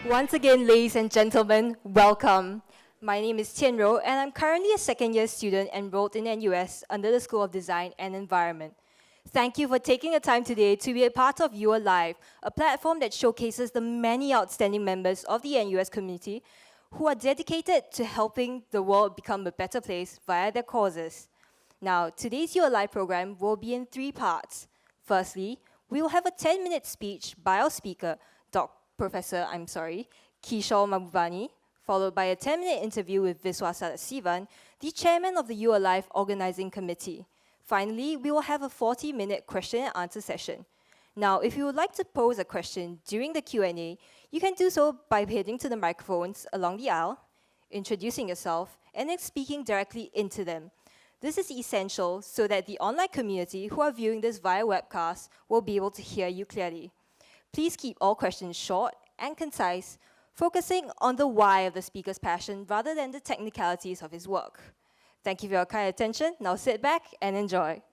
Once again, ladies and gentlemen, welcome. My name is Tianro, and I'm currently a second-year student enrolled in NUS under the School of Design and Environment. Thank you for taking the time today to be a part of You Alive, a platform that showcases the many outstanding members of the NUS community who are dedicated to helping the world become a better place via their causes. Now, today's You Alive program will be in 3 parts. Firstly, we will have a 10-minute speech by our speaker, Professor Kishore Mahbubani, followed by a 10-minute interview with Viswa Sadasivan, the chairman of the You Alive Organizing Committee. Finally, we will have a 40-minute question and answer session. Now, if you would like to pose a question during the Q&A, you can do so by heading to the microphones along the aisle, introducing yourself, and then speaking directly into them. This is essential so that the online community who are viewing this via webcast will be able to hear you clearly. Please keep all questions short and concise, focusing on the why of the speaker's passion rather than the technicalities of his work. Thank you for your kind attention. Now sit back and enjoy.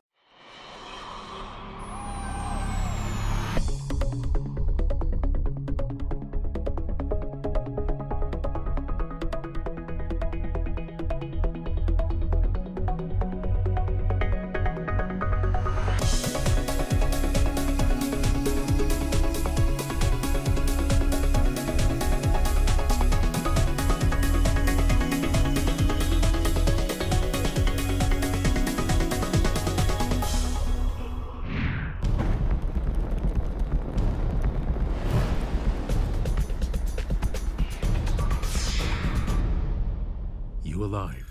You Alive.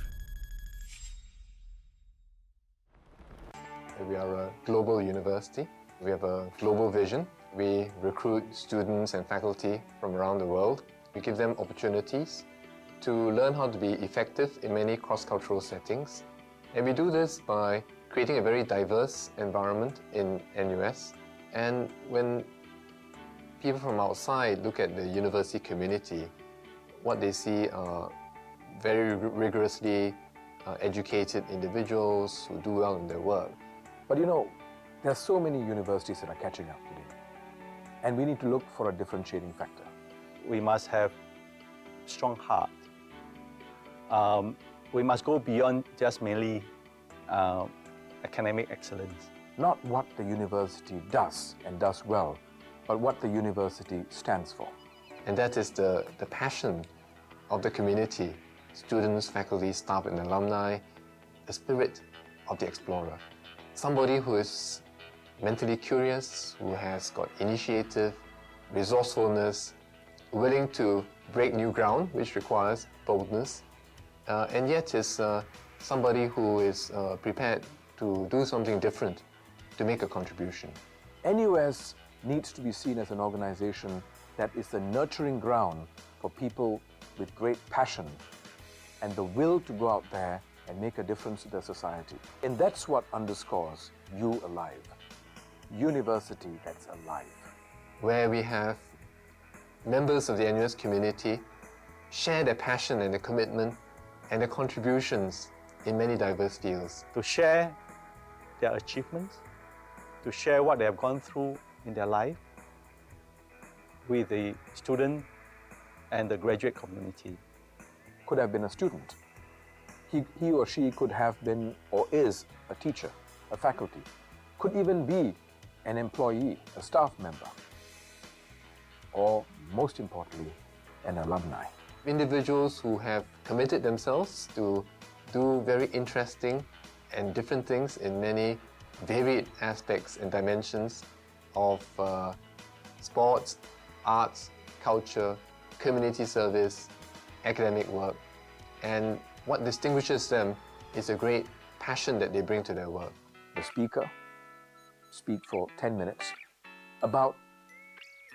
We are a global university. We have a global vision. We recruit students and faculty from around the world. We give them opportunities to learn how to be effective in many cross-cultural settings. And we do this by creating a very diverse environment in NUS. And when people from outside look at the university community, what they see are very rigorously educated individuals who do well in their work. But you know, there are so many universities that are catching up today, and we need to look for a differentiating factor. We must have strong heart. We must go beyond just merely academic excellence. Not what the university does and does well, but what the university stands for. And that is the passion of the community, students, faculty, staff, and alumni, the spirit of the explorer. Somebody who is mentally curious, who has got initiative, resourcefulness, willing to break new ground, which requires boldness, and yet is somebody who is prepared to do something different, to make a contribution. NUS needs to be seen as an organization that is the nurturing ground for people with great passion and the will to go out there and make a difference to their society. And that's what underscores You Alive. University that's alive. Where we have members of the NUS community share their passion and their commitment and their contributions in many diverse fields. To share their achievements, to share what they have gone through in their life with the student and the graduate community. Could have been a student. He or she could have been or is a teacher, a faculty, could even be an employee, a staff member, or most importantly, an alumni. Individuals who have committed themselves to do very interesting and different things in many varied aspects and dimensions of sports, arts, culture, community service, academic work. And what distinguishes them is a great passion that they bring to their work. The speaker speak for 10 minutes about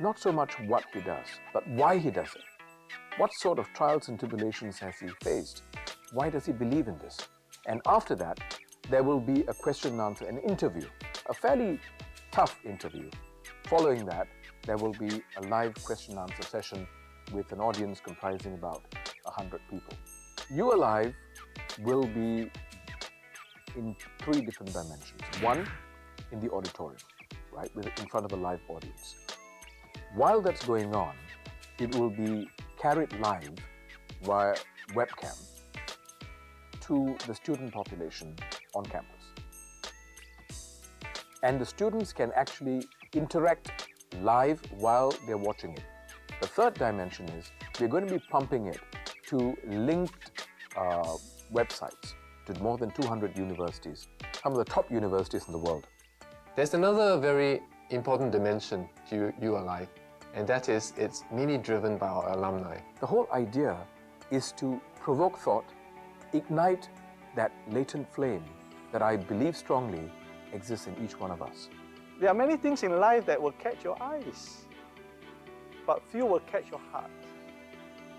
not so much what he does, but why he does it. What sort of trials and tribulations has he faced? Why does he believe in this? And after that, there will be a question and answer, an interview, a fairly tough interview. Following that, there will be a live question and answer session with an audience comprising about 100 people. You Alive will be in 3 different dimensions. One, in the auditorium, right, in front of a live audience. While that's going on, it will be carried live via webcam to the student population on campus. And the students can actually interact live while they're watching it. The third dimension is we're going to be pumping it to linked websites to more than 200 universities, some of the top universities in the world. There's another very important dimension to You Are Live, and that is it's mainly driven by our alumni. The whole idea is to provoke thought, ignite that latent flame that I believe strongly exists in each one of us. There are many things in life that will catch your eyes, but few will catch your heart.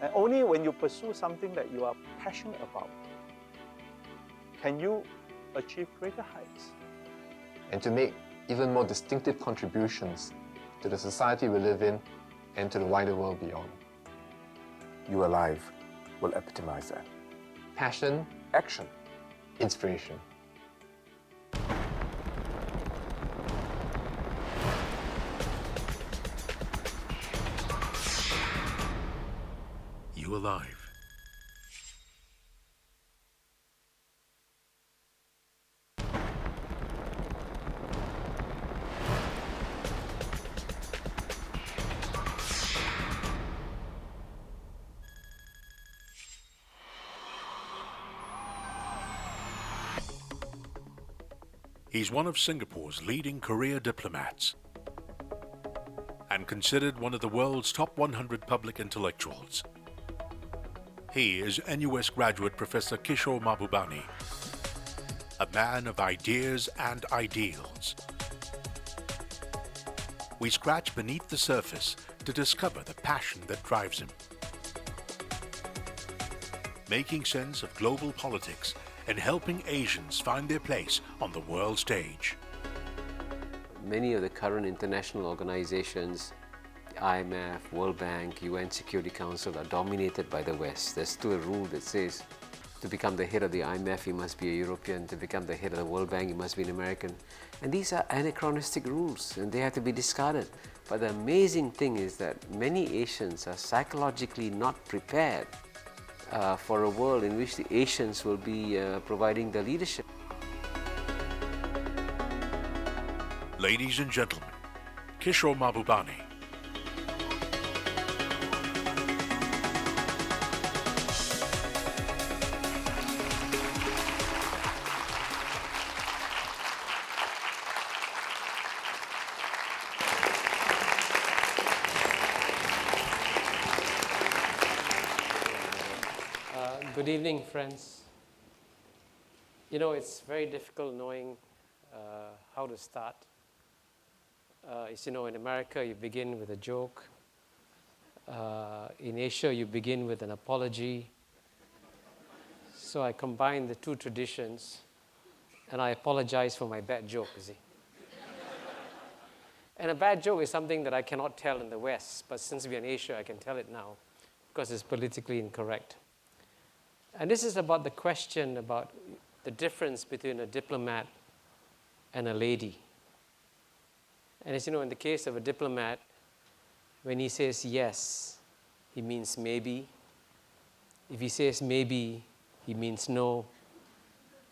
And only when you pursue something that you are passionate about can you achieve greater heights. And to make even more distinctive contributions to the society we live in and to the wider world beyond. You Are Live will epitomize that. Passion, Action. inspiration. You Are Live. He's one of Singapore's leading career diplomats and considered one of the world's top 100 public intellectuals. He is NUS graduate Professor Kishore Mahbubani, a man of ideas and ideals. We scratch beneath the surface to discover the passion that drives him. Making sense of global politics and helping Asians find their place on the world stage. Many of the current international organizations, the IMF, World Bank, UN Security Council, are dominated by the West. There's still a rule that says to become the head of the IMF, you must be a European. To become the head of the World Bank, you must be an American. And these are anachronistic rules, and they have to be discarded. But the amazing thing is that many Asians are psychologically not prepared for a world in which the Asians will be providing the leadership. Ladies and gentlemen, Kishore Mahbubani. Good evening, friends. You know, it's very difficult knowing how to start. As you know, in America, you begin with a joke. In Asia, you begin with an apology. So I combine the two traditions, and I apologize for my bad joke, you see. And a bad joke is something that I cannot tell in the West, but since we're in Asia, I can tell it now, because it's politically incorrect. And this is about the question about the difference between a diplomat and a lady. And as you know, in the case of a diplomat, when he says yes, he means maybe. If he says maybe, he means no.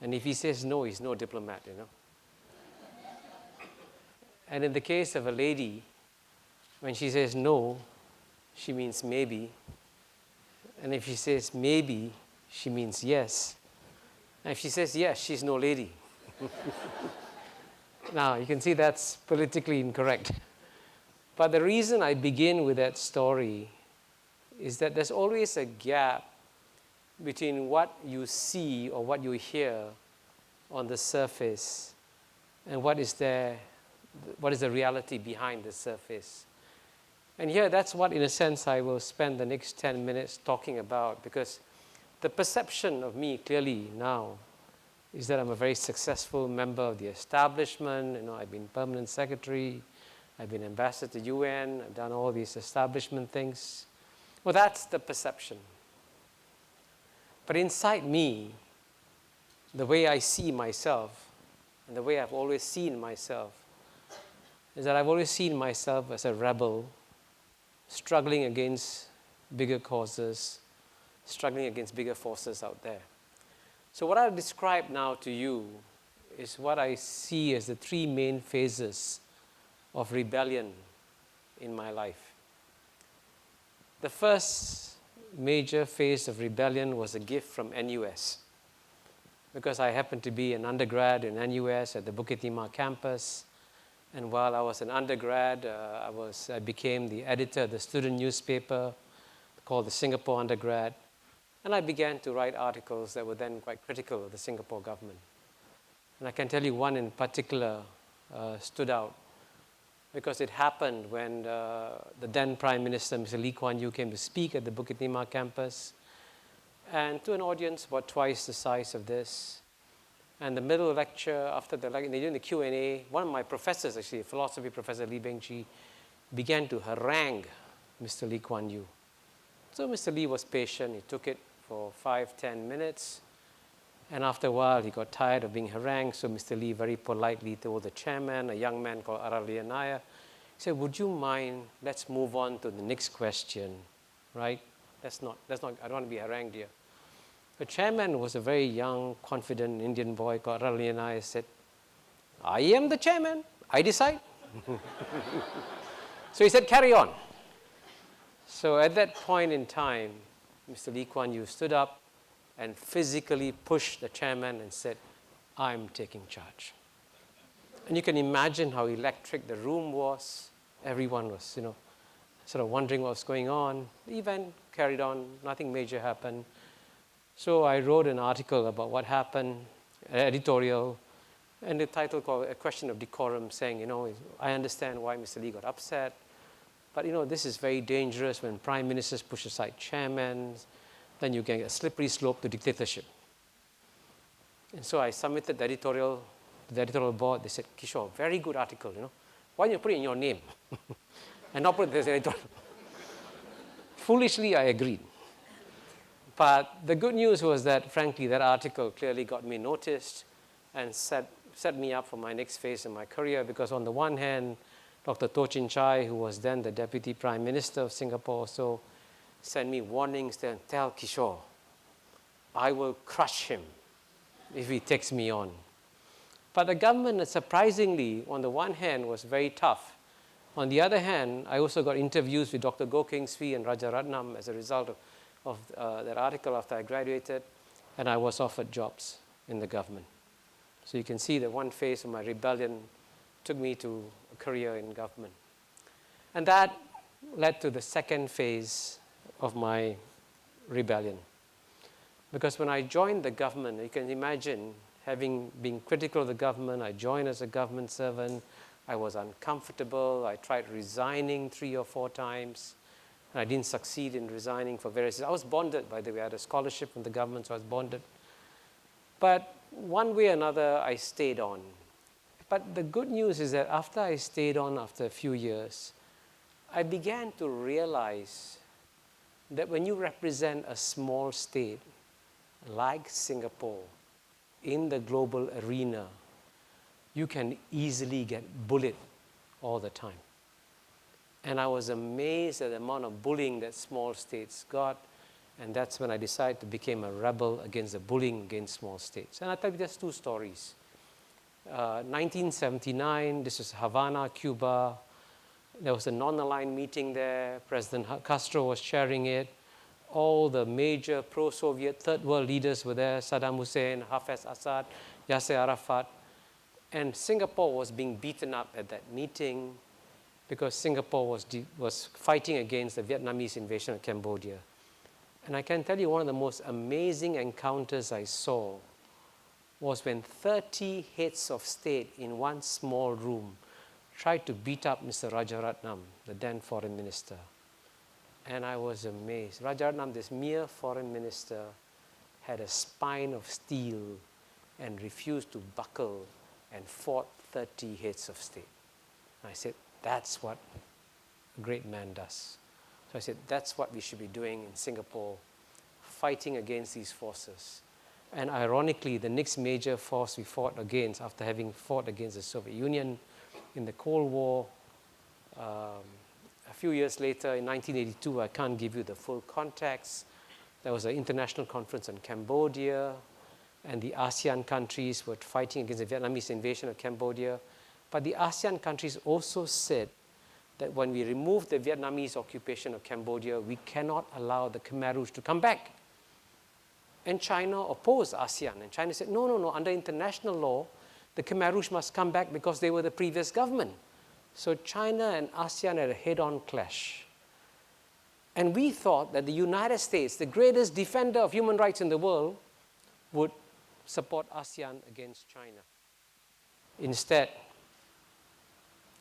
And if he says no, he's no diplomat, you know. And in the case of a lady, when she says no, she means maybe. And if she says maybe, she means yes. And if she says yes, she's no lady. Now, you can see that's politically incorrect. But the reason I begin with that story is that there's always a gap between what you see or what you hear on the surface and what is the reality behind the surface. And here, that's what, in a sense, I will spend the next 10 minutes talking about, because the perception of me clearly now is that I'm a very successful member of the establishment. You know, I've been permanent secretary, I've been ambassador to UN, I've done all these establishment things. Well, that's the perception. But inside me, the way I see myself, and the way I've always seen myself, is that I've always seen myself as a rebel, struggling against bigger causes, struggling against bigger forces out there. So what I'll describe now to you is what I see as the three main phases of rebellion in my life. The first major phase of rebellion was a gift from NUS, because I happened to be an undergrad in NUS at the Bukit Timah campus. And while I was an undergrad, I became the editor of the student newspaper called the Singapore Undergrad. And I began to write articles that were then quite critical of the Singapore government. And I can tell you one in particular stood out, because it happened when the then Prime Minister, Mr. Lee Kuan Yew, came to speak at the Bukit Timah campus, and to an audience about twice the size of this. And the middle lecture, after during the Q&A, one of my professors, actually, a philosophy professor, Lee Beng Chi, began to harangue Mr. Lee Kuan Yew. So Mr. Lee was patient. He took it for 5-10 minutes. And after a while, he got tired of being harangued. So Mr. Lee very politely told the chairman, a young man called Araliya Nair, he said, would you mind, let's move on to the next question, right? I don't want to be harangued here. The chairman was a very young, confident Indian boy called Araliya Nair. Said, I am the chairman, I decide. So he said, carry on. So at that point in time, Mr. Lee Kuan Yew stood up and physically pushed the chairman and said, I'm taking charge. And you can imagine how electric the room was. Everyone was, sort of wondering what was going on. The event carried on, nothing major happened. So I wrote an article about what happened, an editorial, and the title called A Question of Decorum, saying, I understand why Mr. Lee got upset, but this is very dangerous when prime ministers push aside chairmen, then you get a slippery slope to dictatorship. And so I submitted the editorial to the editorial board. They said, Kishore, very good article, Why don't you put it in your name and not put it as editorial? Foolishly, I agreed. But the good news was that, frankly, that article clearly got me noticed and set me up for my next phase in my career, because on the one hand, Dr. Toh Chin Chye, who was then the Deputy Prime Minister of Singapore, so sent me warnings and tell Kishore, I will crush him if he takes me on. But the government, surprisingly, on the one hand, was very tough. On the other hand, I also got interviews with Dr. Goh Keng Swee and Rajaratnam as a result of that article after I graduated, and I was offered jobs in the government. So you can see that one phase of my rebellion took me to a career in government. And that led to the second phase of my rebellion. Because when I joined the government, you can imagine, having been critical of the government, I joined as a government servant, I was uncomfortable, I tried resigning 3 or 4 times, and I didn't succeed in resigning for various reasons. I was bonded, by the way. I had a scholarship from the government, so I was bonded. But one way or another, I stayed on. But the good news is that after I stayed on after a few years, I began to realize that when you represent a small state like Singapore in the global arena, you can easily get bullied all the time. And I was amazed at the amount of bullying that small states got. And that's when I decided to become a rebel against the bullying against small states. And I'll tell you just 2 stories. 1979, this is Havana, Cuba. There was a non-aligned meeting there. President Castro was chairing it. All the major pro-Soviet third world leaders were there. Saddam Hussein, Hafez Assad, Yasser Arafat. And Singapore was being beaten up at that meeting because Singapore was fighting against the Vietnamese invasion of Cambodia. And I can tell you one of the most amazing encounters I saw was when 30 heads of state in one small room tried to beat up Mr. Rajaratnam, the then foreign minister. And I was amazed. Rajaratnam, this mere foreign minister, had a spine of steel and refused to buckle and fought 30 heads of state. And I said, that's what a great man does. So I said, that's what we should be doing in Singapore, fighting against these forces. And ironically, the next major force we fought against, after having fought against the Soviet Union in the Cold War, a few years later, in 1982, I can't give you the full context. There was an international conference on Cambodia, and the ASEAN countries were fighting against the Vietnamese invasion of Cambodia. But the ASEAN countries also said that when we remove the Vietnamese occupation of Cambodia, we cannot allow the Khmer Rouge to come back. And China opposed ASEAN. And China said, no, no, no, under international law, the Khmer Rouge must come back because they were the previous government. So China and ASEAN had a head-on clash. And we thought that the United States, the greatest defender of human rights in the world, would support ASEAN against China. Instead,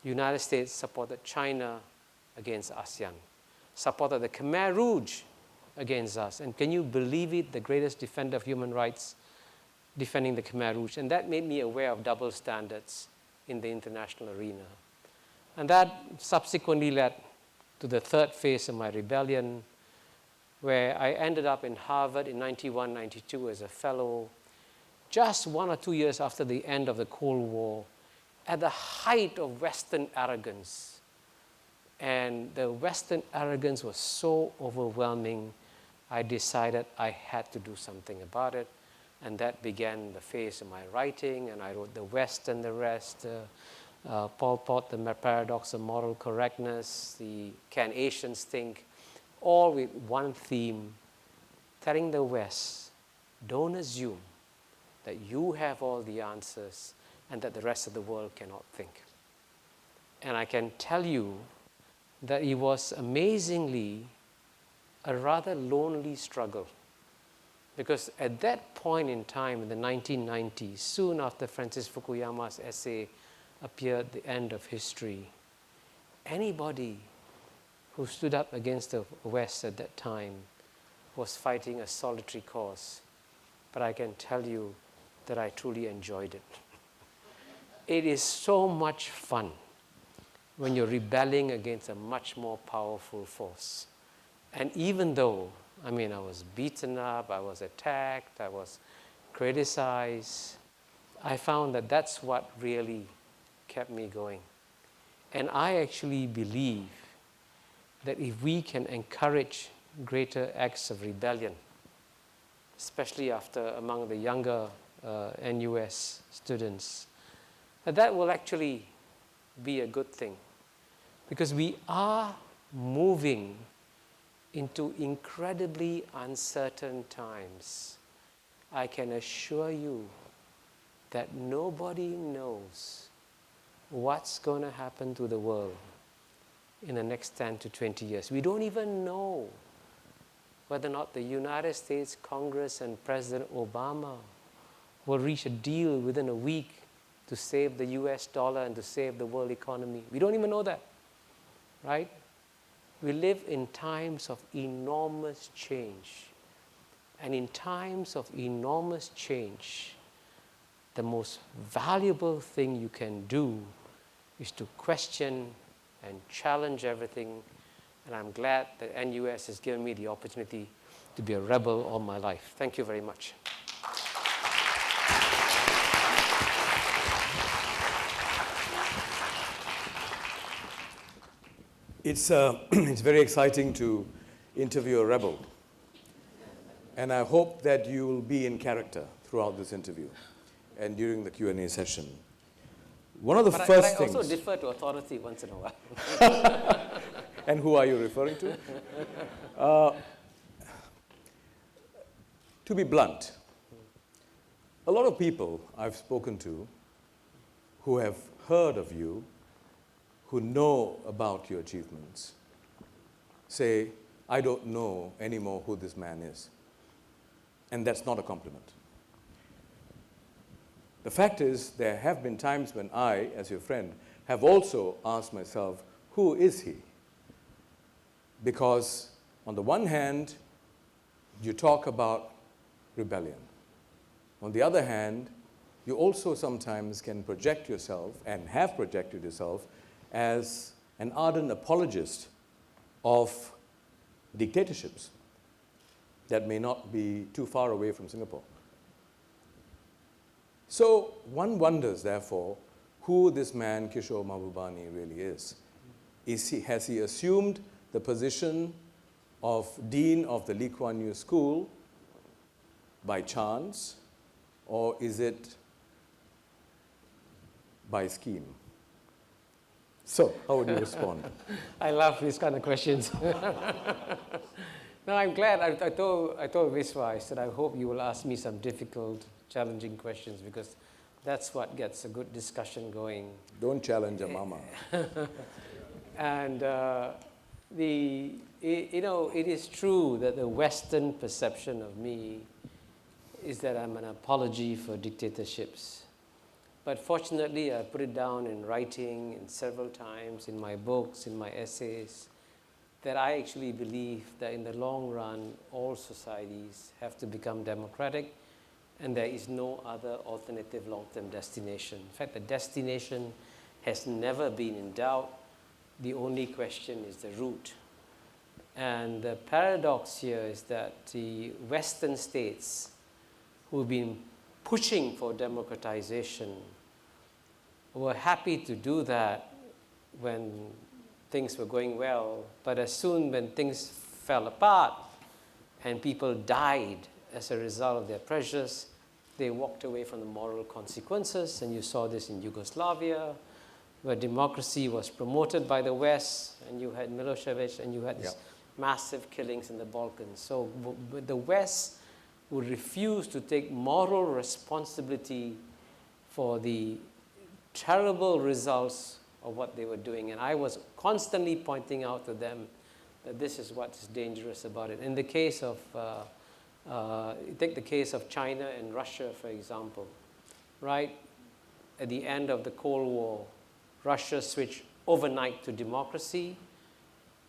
the United States supported China against ASEAN, supported the Khmer Rouge against us. And can you believe it, the greatest defender of human rights defending the Khmer Rouge? And that made me aware of double standards in the international arena. And that subsequently led to the third phase of my rebellion, where I ended up in Harvard in 91, 92 as a fellow, just 1 or 2 years after the end of the Cold War, at the height of Western arrogance. And the Western arrogance was so overwhelming, I decided I had to do something about it. And that began the phase of my writing, and I wrote The West and the Rest, Pol Pot, The Paradox of Moral Correctness, the Can Asians Think, all with one theme, telling the West, don't assume that you have all the answers and that the rest of the world cannot think. And I can tell you that it was amazingly a rather lonely struggle. Because at that point in time, in the 1990s, soon after Francis Fukuyama's essay appeared, The End of History, anybody who stood up against the West at that time was fighting a solitary cause. But I can tell you that I truly enjoyed it. It is so much fun when you're rebelling against a much more powerful force. And even though, I was beaten up, I was attacked, I was criticized, I found that that's what really kept me going. And I actually believe that if we can encourage greater acts of rebellion, especially among the younger NUS students, that will actually be a good thing. Because we are moving into incredibly uncertain times. I can assure you that nobody knows what's going to happen to the world in the next 10 to 20 years. We don't even know whether or not the United States Congress and President Obama will reach a deal within a week to save the US dollar and to save the world economy. We don't even know that, right? We live in times of enormous change. And in times of enormous change, the most valuable thing you can do is to question and challenge everything. And I'm glad that NUS has given me the opportunity to be a rebel all my life. Thank you very much. It's very exciting to interview a rebel. And I hope that you will be in character throughout this interview and during the Q&A session. One of the first things... I also defer to authority once in a while. And who are you referring to? To be blunt, a lot of people I've spoken to who have heard of you, who know about your achievements, say, I don't know anymore who this man is. And that's not a compliment. The fact is, there have been times when I, as your friend, have also asked myself, who is he? Because on the one hand, you talk about rebellion. On the other hand, you also sometimes can project yourself, and have projected yourself, as an ardent apologist of dictatorships that may not be too far away from Singapore. So one wonders, therefore, who this man, Kishore Mahbubani, really is. Has he assumed the position of Dean of the Lee Kuan Yew School by chance, or is it by scheme? So, how would you respond? I love these kind of questions. No, I'm glad. I told Viswa, I said, I hope you will ask me some difficult, challenging questions, because that's what gets a good discussion going. Don't challenge a mama. And it is true that the Western perception of me is that I'm an apology for dictatorships. But fortunately, I put it down in writing and several times in my books, in my essays, that I actually believe that in the long run, all societies have to become democratic, and there is no other alternative long-term destination. In fact, the destination has never been in doubt. The only question is the route. And the paradox here is that the Western states who've been pushing for democratization were happy to do that when things were going well, but as soon when things fell apart and people died as a result of their pressures, they walked away from the moral consequences. And you saw this in Yugoslavia, where democracy was promoted by the West, and you had Milosevic, and you had these massive killings in the Balkans. So the West would refuse to take moral responsibility for the terrible results of what they were doing. And I was constantly pointing out to them that this is what's dangerous about it. In the case of, take the case of China and Russia, for example, right? At the end of the Cold War, Russia switched overnight to democracy.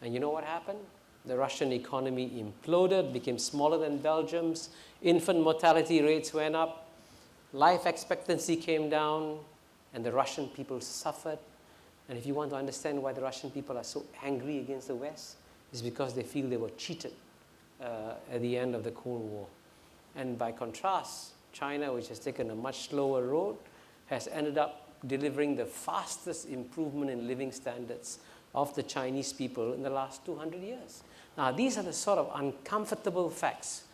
And you know what happened? The Russian economy imploded, became smaller than Belgium's. Infant mortality rates went up. Life expectancy came down. And the Russian people suffered. And if you want to understand why the Russian people are so angry against the West, it's because they feel they were cheated at the end of the Cold War. And by contrast, China, which has taken a much slower road, has ended up delivering the fastest improvement in living standards of the Chinese people in the last 200 years. Now, these are the sort of uncomfortable facts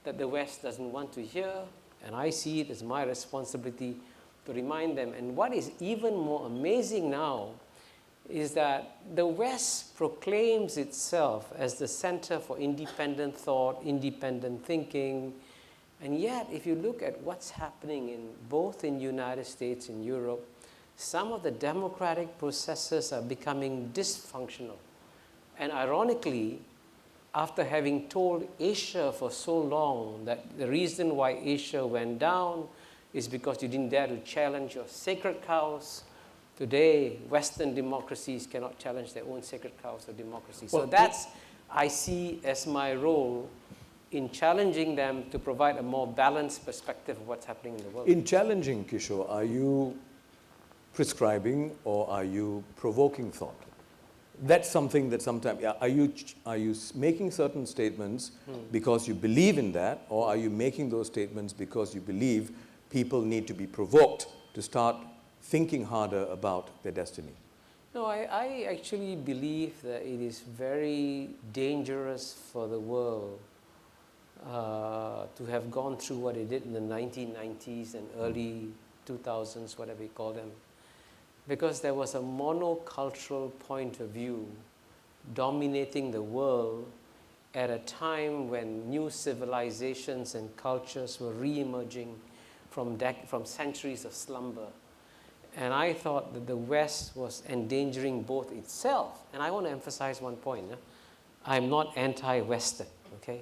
that the West doesn't want to hear, and I see it as my responsibility to remind them. And what is even more amazing now is that the West proclaims itself as the center for independent thought, independent thinking, and yet if you look at what's happening in both in the United States and Europe, some of the democratic processes are becoming dysfunctional. And ironically, after having told Asia for so long that the reason why Asia went down is because you didn't dare to challenge your sacred cows, today Western democracies cannot challenge their own sacred cows of democracy. So that's, I see as my role in challenging them to provide a more balanced perspective of what's happening in the world. In challenging, Kishore, are you prescribing or are you provoking thought? That's something that sometimes, are you making certain statements because you believe in that, or are you making those statements because you believe people need to be provoked to start thinking harder about their destiny? No, I actually believe that it is very dangerous for the world to have gone through what it did in the 1990s and early 2000s, whatever you call them, because there was a monocultural point of view dominating the world at a time when new civilizations and cultures were re-emerging from centuries of slumber. And I thought that the West was endangering both itself. And I want to emphasize one point. I'm not anti-Western, okay?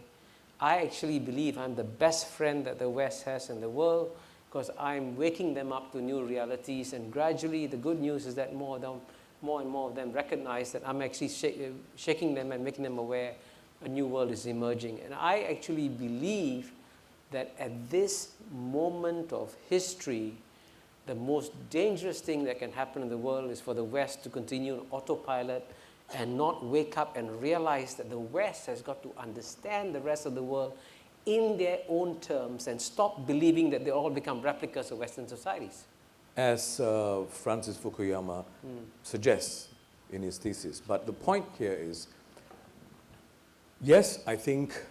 I actually believe I'm the best friend that the West has in the world because I'm waking them up to new realities. And gradually, the good news is that more and more of them recognize that I'm actually shaking them and making them aware a new world is emerging. And I actually believe that at this moment of history, the most dangerous thing that can happen in the world is for the West to continue on autopilot and not wake up and realize that the West has got to understand the rest of the world in their own terms and stop believing that they all become replicas of Western societies. As Francis Fukuyama suggests, in his thesis. But the point here is, yes, I think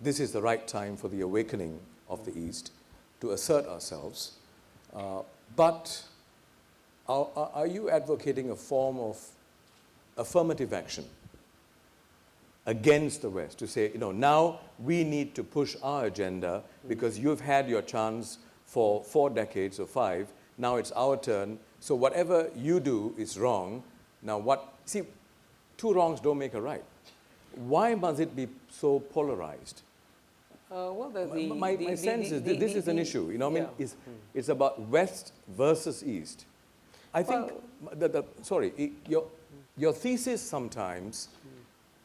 this is the right time for the awakening of the East to assert ourselves. But are you advocating a form of affirmative action against the West to say, now we need to push our agenda because you've had your chance for 4 decades or 5, now it's our turn, so whatever you do is wrong. Now see, 2 wrongs don't make a right. Why must it be so polarized? Well, My sense is this is an issue. It's about West versus East. I think, your thesis sometimes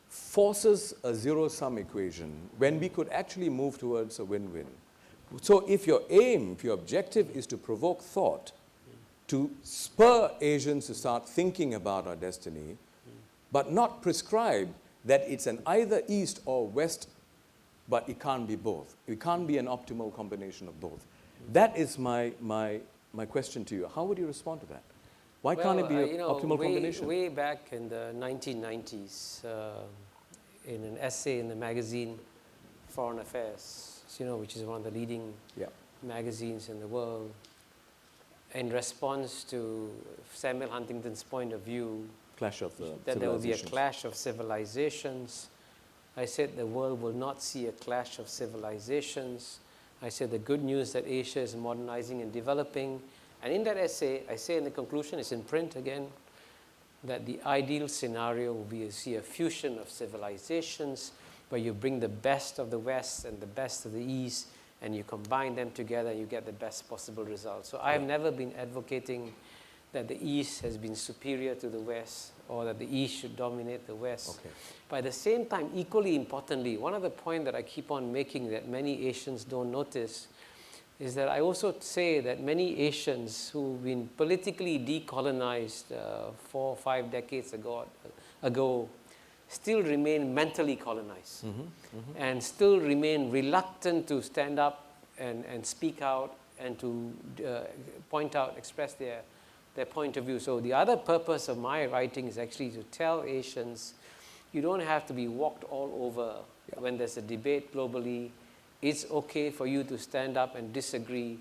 forces a zero-sum equation when we could actually move towards a win-win. So if your objective is to provoke thought, to spur Asians to start thinking about our destiny, but not prescribe that it's an either East or West, but it can't be both. It can't be an optimal combination of both. That is my question to you. How would you respond to that? Why can't it be an optimal combination? Way back in the 1990s, in an essay in the magazine Foreign Affairs, which is one of the leading magazines in the world, in response to Samuel Huntington's point of view, that there will be a clash of civilizations. I said the world will not see a clash of civilizations. I said the good news that Asia is modernizing and developing. And in that essay, I say in the conclusion, it's in print again, that the ideal scenario will be to see a fusion of civilizations where you bring the best of the West and the best of the East and you combine them together and you get the best possible result. So I have never been advocating that the East has been superior to the West or that the East should dominate the West. Okay. But at the same time, equally importantly, one of the points that I keep on making that many Asians don't notice is that I also say that many Asians who've been politically decolonized 4 or 5 decades ago still remain mentally colonized and still remain reluctant to stand up and speak out and to point out, express their point of view. So the other purpose of my writing is actually to tell Asians, you don't have to be walked all over when there's a debate globally. It's okay for you to stand up and disagree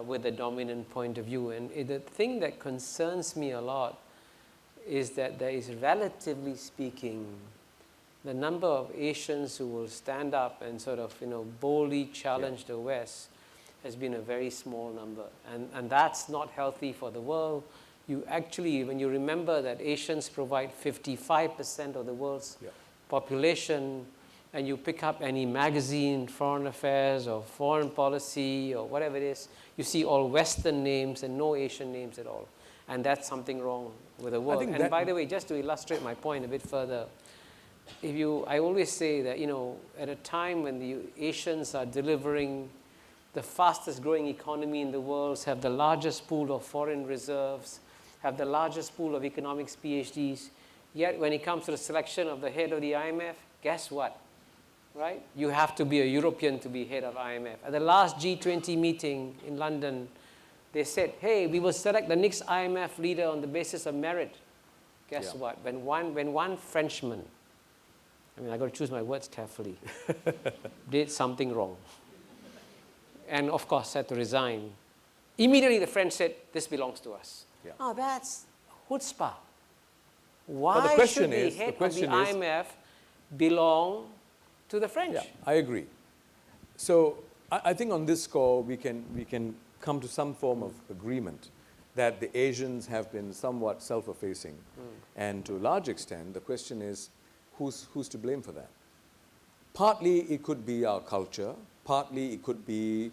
with the dominant point of view. And the thing that concerns me a lot is that there is, relatively speaking, the number of Asians who will stand up and sort of, boldly challenge the West has been a very small number. And that's not healthy for the world. You actually, when you remember that Asians provide 55% of the world's population, and you pick up any magazine, Foreign Affairs or Foreign Policy or whatever it is, you see all Western names and no Asian names at all. And that's something wrong with the world. And by the way, just to illustrate my point a bit further, I always say that, at a time when the Asians are delivering the fastest growing economy in the world, have the largest pool of foreign reserves, have the largest pool of economics PhDs, yet when it comes to the selection of the head of the IMF, guess what? Right? You have to be a European to be head of IMF. At the last G20 meeting in London, they said, hey, we will select the next IMF leader on the basis of merit. Guess what? When one Frenchman, I've got to choose my words carefully, did something wrong, and of course had to resign, immediately the French said, this belongs to us. Yeah. Oh, that's chutzpah. Why should the head of the IMF belong to the French? Yeah, I agree. So I think on this score, we can come to some form of agreement that the Asians have been somewhat self-effacing. And to a large extent, the question is, who's to blame for that? Partly it could be our culture, partly it could be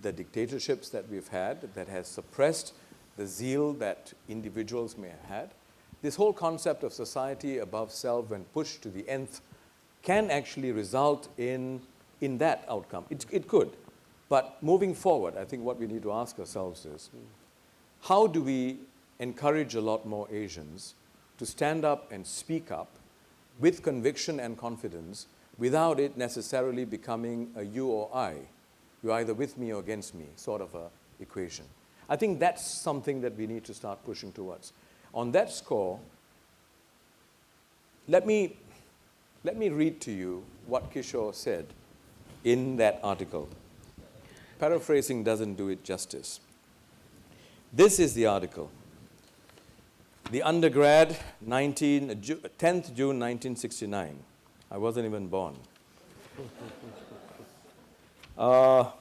the dictatorships that we've had that has suppressed the zeal that individuals may have had. This whole concept of society above self, when pushed to the nth, can actually result in that outcome. It could. But moving forward, I think what we need to ask ourselves is, how do we encourage a lot more Asians to stand up and speak up with conviction and confidence without it necessarily becoming a you or I? You're either with me or against me, sort of a equation. I think that's something that we need to start pushing towards. On that score, let me read to you what Kishore said in that article. Paraphrasing doesn't do it justice. This is the article. The undergrad, 10th June 1969. I wasn't even born. A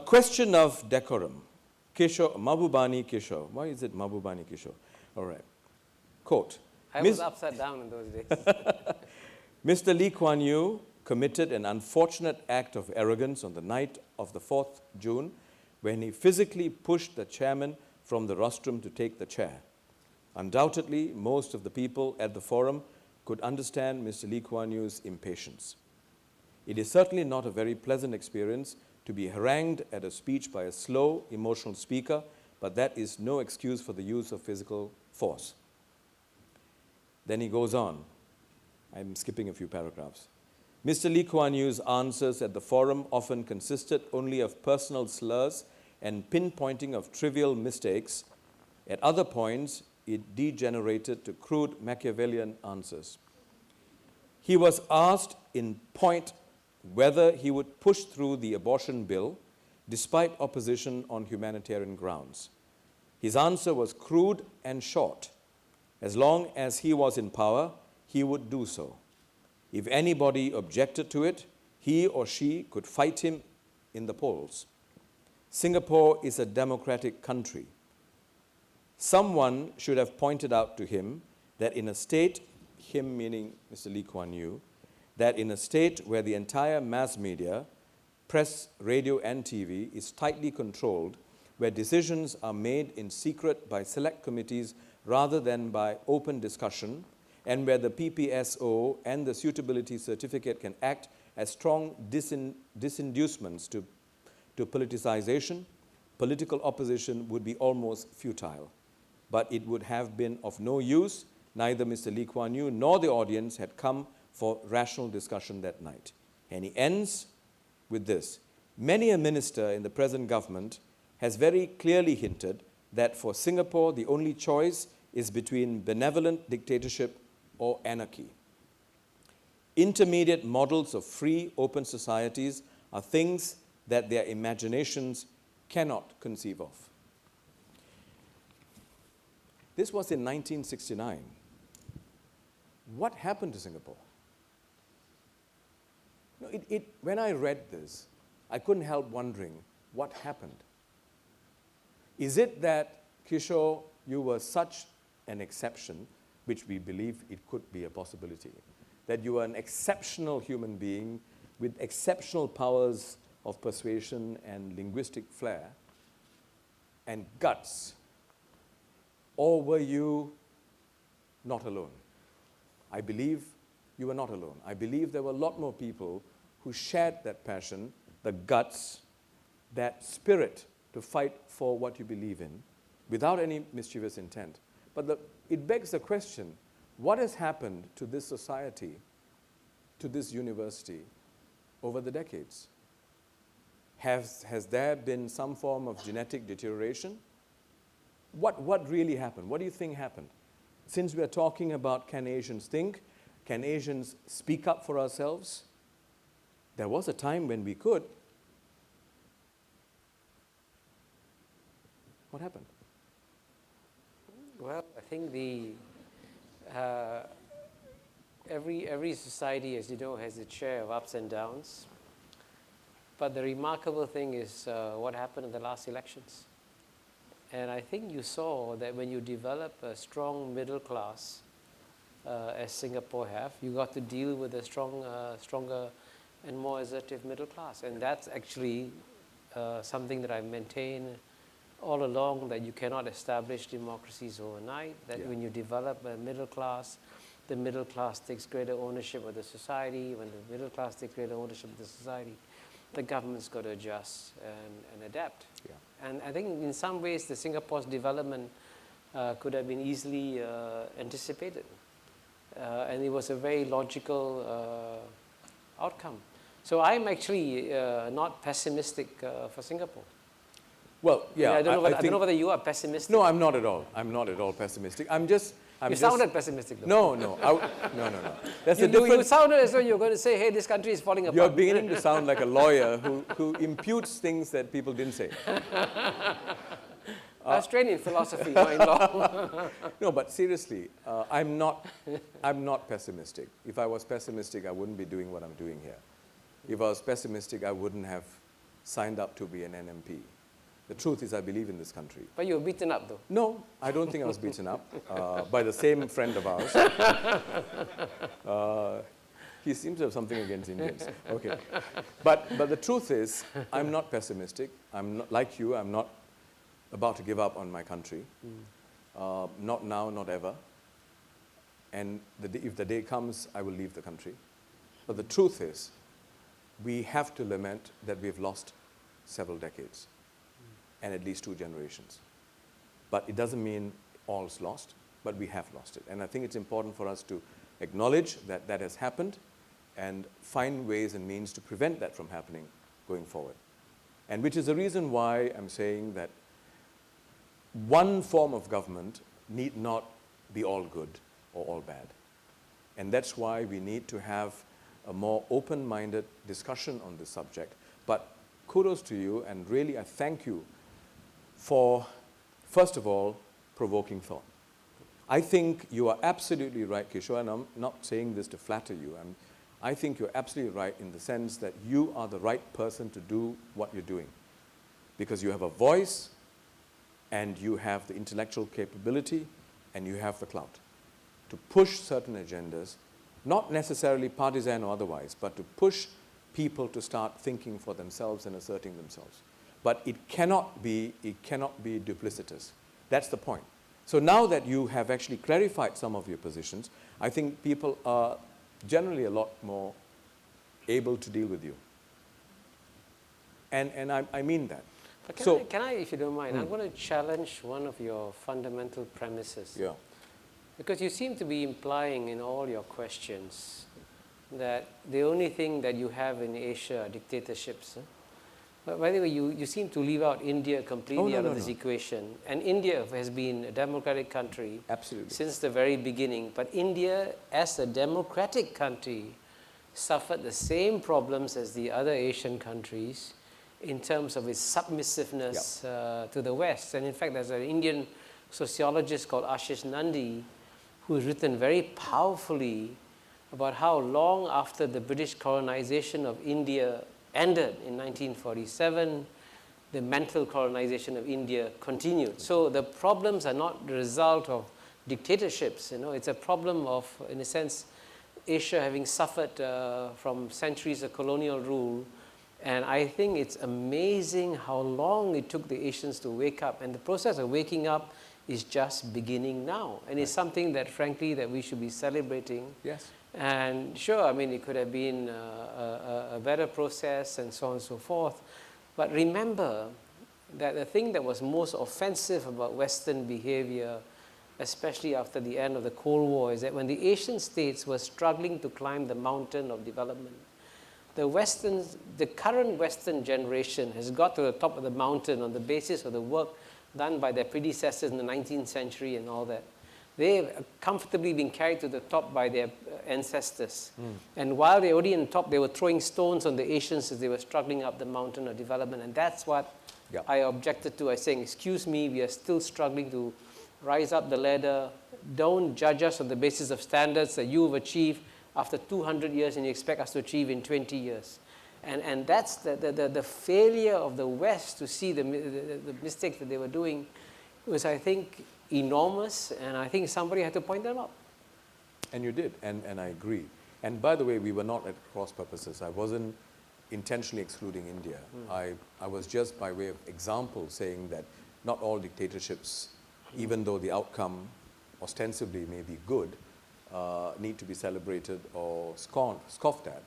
question of decorum. Kishore, Mahbubani Kishore. Why is it Mahbubani Kishore? All right. Quote. I was upside down in those days. Mr. Lee Kuan Yew committed an unfortunate act of arrogance on the night of the 4th June when he physically pushed the chairman from the rostrum to take the chair. Undoubtedly, most of the people at the forum could understand Mr. Lee Kuan Yew's impatience. It is certainly not a very pleasant experience to be harangued at a speech by a slow, emotional speaker, but that is no excuse for the use of physical force. Then he goes on. I'm skipping a few paragraphs. Mr. Lee Kuan Yew's answers at the forum often consisted only of personal slurs and pinpointing of trivial mistakes. At other points, it degenerated to crude Machiavellian answers. He was asked in point whether he would push through the abortion bill despite opposition on humanitarian grounds. His answer was crude and short. As long as he was in power, he would do so. If anybody objected to it, he or she could fight him in the polls. Singapore is a democratic country. Someone should have pointed out to him that in a state, him meaning Mr. Lee Kuan Yew, that in a state where the entire mass media, press, radio, and TV is tightly controlled, where decisions are made in secret by select committees rather than by open discussion, and where the PPSO and the suitability certificate can act as strong disinducements to politicization, political opposition would be almost futile. But it would have been of no use. Neither Mr. Lee Kuan Yew nor the audience had come for rational discussion that night. And he ends with this. Many a minister in the present government has very clearly hinted that for Singapore, the only choice is between benevolent dictatorship or anarchy. Intermediate models of free, open societies are things that their imaginations cannot conceive of. This was in 1969. What happened to Singapore? No, when I read this, I couldn't help wondering what happened. Is it that, Kishore, you were such an exception, which we believe it could be a possibility, that you were an exceptional human being with exceptional powers of persuasion and linguistic flair and guts? Or were you not alone? I believe you were not alone. I believe there were a lot more people who shared that passion, the guts, that spirit to fight for what you believe in without any mischievous intent. But it begs the question, what has happened to this society, to this university over the decades? Has there been some form of genetic deterioration? What really happened? What do you think happened? Since we are talking about can Asians think, can Asians speak up for ourselves? There was a time when we could. What happened? Well, I think every society, as you know, has its share of ups and downs. But the remarkable thing is what happened in the last elections. And I think you saw that when you develop a strong middle class, as Singapore have, you got to deal with a stronger and more assertive middle class. And that's actually something that I've maintained all along, that you cannot establish democracies overnight, that when you develop a middle class, the middle class takes greater ownership of the society. When the middle class takes greater ownership of the society, the government's got to adjust and adapt. Yeah. And I think in some ways, the Singapore's development could have been easily anticipated. And it was a very logical outcome. So I'm actually not pessimistic for Singapore. Well, yeah. I don't know whether you are pessimistic. No, I'm not at all. I'm not at all pessimistic. I'm just You sounded pessimistic though. No, no. No. That's a You different... sounded as though you were going to say, hey, this country is falling apart. You're beginning to sound like a lawyer who imputes things that people didn't say. I was trained in philosophy, not in law. No, but seriously, I'm not pessimistic. If I was pessimistic, I wouldn't be doing what I'm doing here. If I was pessimistic, I wouldn't have signed up to be an NMP. The truth is, I believe in this country. But you were beaten up, though. No, I don't think I was beaten up by the same friend of ours. He seems to have something against Indians. Okay, but the truth is, I'm not pessimistic. I'm not like you. I'm not about to give up on my country. Not now, not ever. And if the day comes, I will leave the country. But the truth is, we have to lament that we've lost several decades and at least 2 generations. But it doesn't mean all's lost, but we have lost it. And I think it's important for us to acknowledge that that has happened and find ways and means to prevent that from happening going forward. And which is the reason why I'm saying that one form of government need not be all good or all bad. And that's why we need to have a more open-minded discussion on this subject. But kudos to you, and really I thank you for, first of all, provoking thought. I think you are absolutely right, Kishore, and I'm not saying this to flatter you. I think you're absolutely right in the sense that you are the right person to do what you're doing, because you have a voice, and you have the intellectual capability, and you have the clout to push certain agendas, not necessarily partisan or otherwise, but to push people to start thinking for themselves and asserting themselves. But it cannot be duplicitous. That's the point. So now that you have actually clarified some of your positions, I think people are generally a lot more able to deal with you. And I mean that. But so, can I, if you don't mind, I'm going to challenge one of your fundamental premises. Yeah. Because you seem to be implying in all your questions that the only thing that you have in Asia are dictatorships. Huh? But by the way, you seem to leave out India completely out of this equation. And India has been a democratic country since the very beginning. But India, as a democratic country, suffered the same problems as the other Asian countries in terms of its submissiveness to the West. And in fact, there's an Indian sociologist called Ashish Nandi who has written very powerfully about how long after the British colonization of India ended in 1947, the mental colonization of India continued. So the problems are not the result of dictatorships. It's a problem of, in a sense, Asia having suffered from centuries of colonial rule. And I think it's amazing how long it took the Asians to wake up. And the process of waking up is just beginning now. And it's something that, frankly, that we should be celebrating. Yes. And sure, I mean, it could have been a better process and so on and so forth. But remember that the thing that was most offensive about Western behavior, especially after the end of the Cold War, is that when the Asian states were struggling to climb the mountain of development, the current Western generation has got to the top of the mountain on the basis of the work done by their predecessors in the 19th century and all that. They've comfortably been carried to the top by their ancestors. And while they were already on the top, they were throwing stones on the Asians as they were struggling up the mountain of development. And that's what I objected to. I was saying, excuse me, we are still struggling to rise up the ladder. Don't judge us on the basis of standards that you've achieved after 200 years and you expect us to achieve in 20 years. And that's the failure of the West to see the mistakes that they were doing was, I think, enormous, and I think somebody had to point them out. And you did, and I agree. And by the way, we were not at cross purposes. I wasn't intentionally excluding India. I was just by way of example saying that not all dictatorships, even though the outcome ostensibly may be good, need to be celebrated or scoffed at.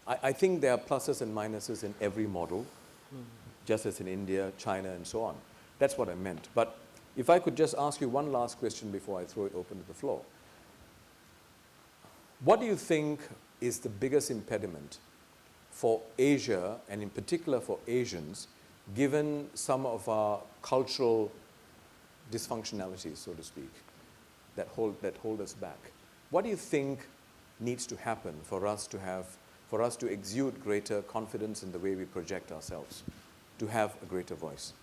I think there are pluses and minuses in every model, just as in India, China, and so on. That's what I meant. But if I could just ask you one last question before I throw it open to the floor. What do you think is the biggest impediment for Asia, and in particular for Asians, given some of our cultural dysfunctionalities, so to speak? that hold us back. What do you think needs to happen for us to exude greater confidence in the way we project ourselves, to have a greater voice?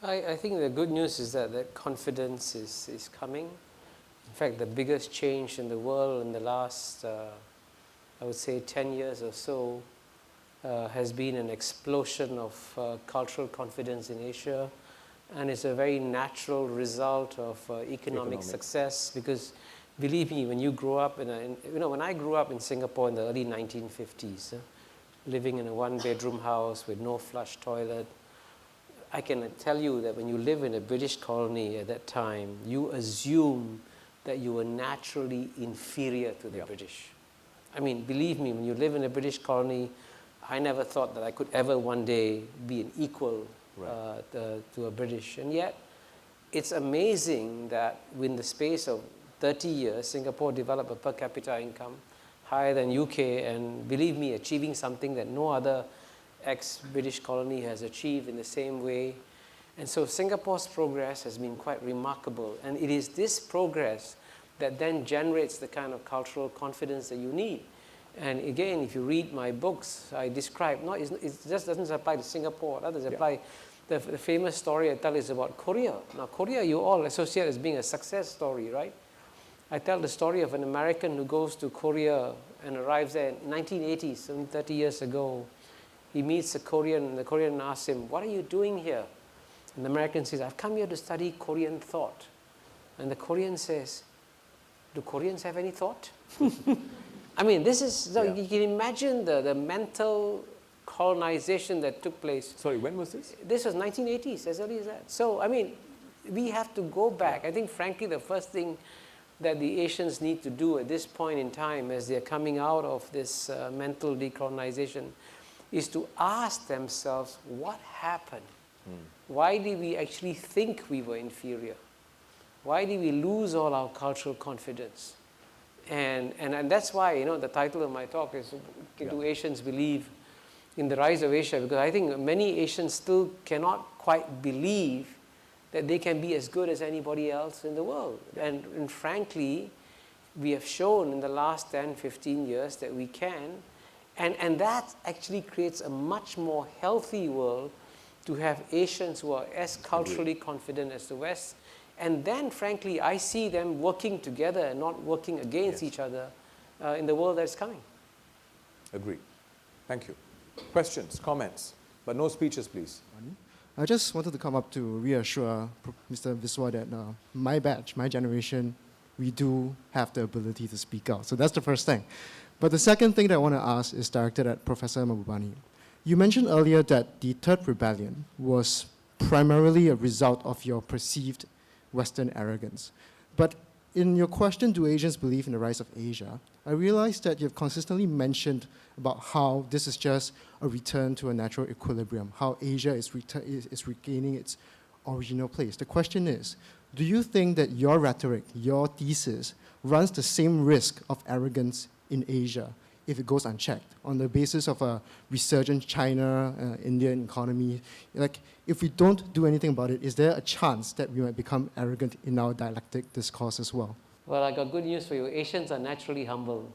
I think the good news is that confidence is coming. In fact, the biggest change in the world in the last, I would say, 10 years or so has been an explosion of cultural confidence in Asia. And it's a very natural result of economic success, because believe me, when you grow up when I grew up in Singapore in the early 1950s, living in a one-bedroom house with no flush toilet, I can tell you that when you live in a British colony at that time, you assume that you were naturally inferior to the British. I mean, believe me, when you live in a British colony, I never thought that I could ever one day be an equal to a British. And yet, it's amazing that in the space of 30 years, Singapore developed a per capita income higher than UK, and believe me, achieving something that no other ex-British colony has achieved in the same way. And so Singapore's progress has been quite remarkable. And it is this progress that then generates the kind of cultural confidence that you need. And again, if you read my books, I describe, it just doesn't apply to Singapore, others apply. The famous story I tell is about Korea. Now, Korea you all associate as being a success story, right? I tell the story of an American who goes to Korea and arrives there in 1980s, 30 years ago. He meets a Korean, and the Korean asks him, "What are you doing here?" And the American says, "I've come here to study Korean thought." And the Korean says, "Do Koreans have any thought?" I mean, this is, you can imagine the mental colonization that took place. Sorry, when was this? This was 1980s, as early as that. So, I mean, we have to go back. I think, frankly, the first thing that the Asians need to do at this point in time, as they're coming out of this mental decolonization, is to ask themselves, what happened? Why did we actually think we were inferior? Why did we lose all our cultural confidence? And that's why, the title of my talk is, Do Asians Believe in the Rise of Asia? Because I think many Asians still cannot quite believe that they can be as good as anybody else in the world. And frankly, we have shown in the last 10, 15 years that we can. And that actually creates a much more healthy world to have Asians who are as culturally confident as the West. And then, frankly, I see them working together and not working against each other in the world that's coming. Agreed. Thank you. Questions, comments, but no speeches, please. I just wanted to come up to reassure Mr. Viswa that my batch, my generation, we do have the ability to speak out. So that's the first thing. But the second thing that I want to ask is directed at Professor Mahbubani. You mentioned earlier that the Third Rebellion was primarily a result of your perceived Western arrogance. But in your question, do Asians believe in the rise of Asia, I realized that you've consistently mentioned about how this is just a return to a natural equilibrium, how Asia is regaining its original place. The question is, do you think that your rhetoric, your thesis, runs the same risk of arrogance in Asia if it goes unchecked on the basis of a resurgent China, Indian economy? Like, if we don't do anything about it, is there a chance that we might become arrogant in our dialectic discourse as well? Well, I got good news for you. Asians are naturally humble.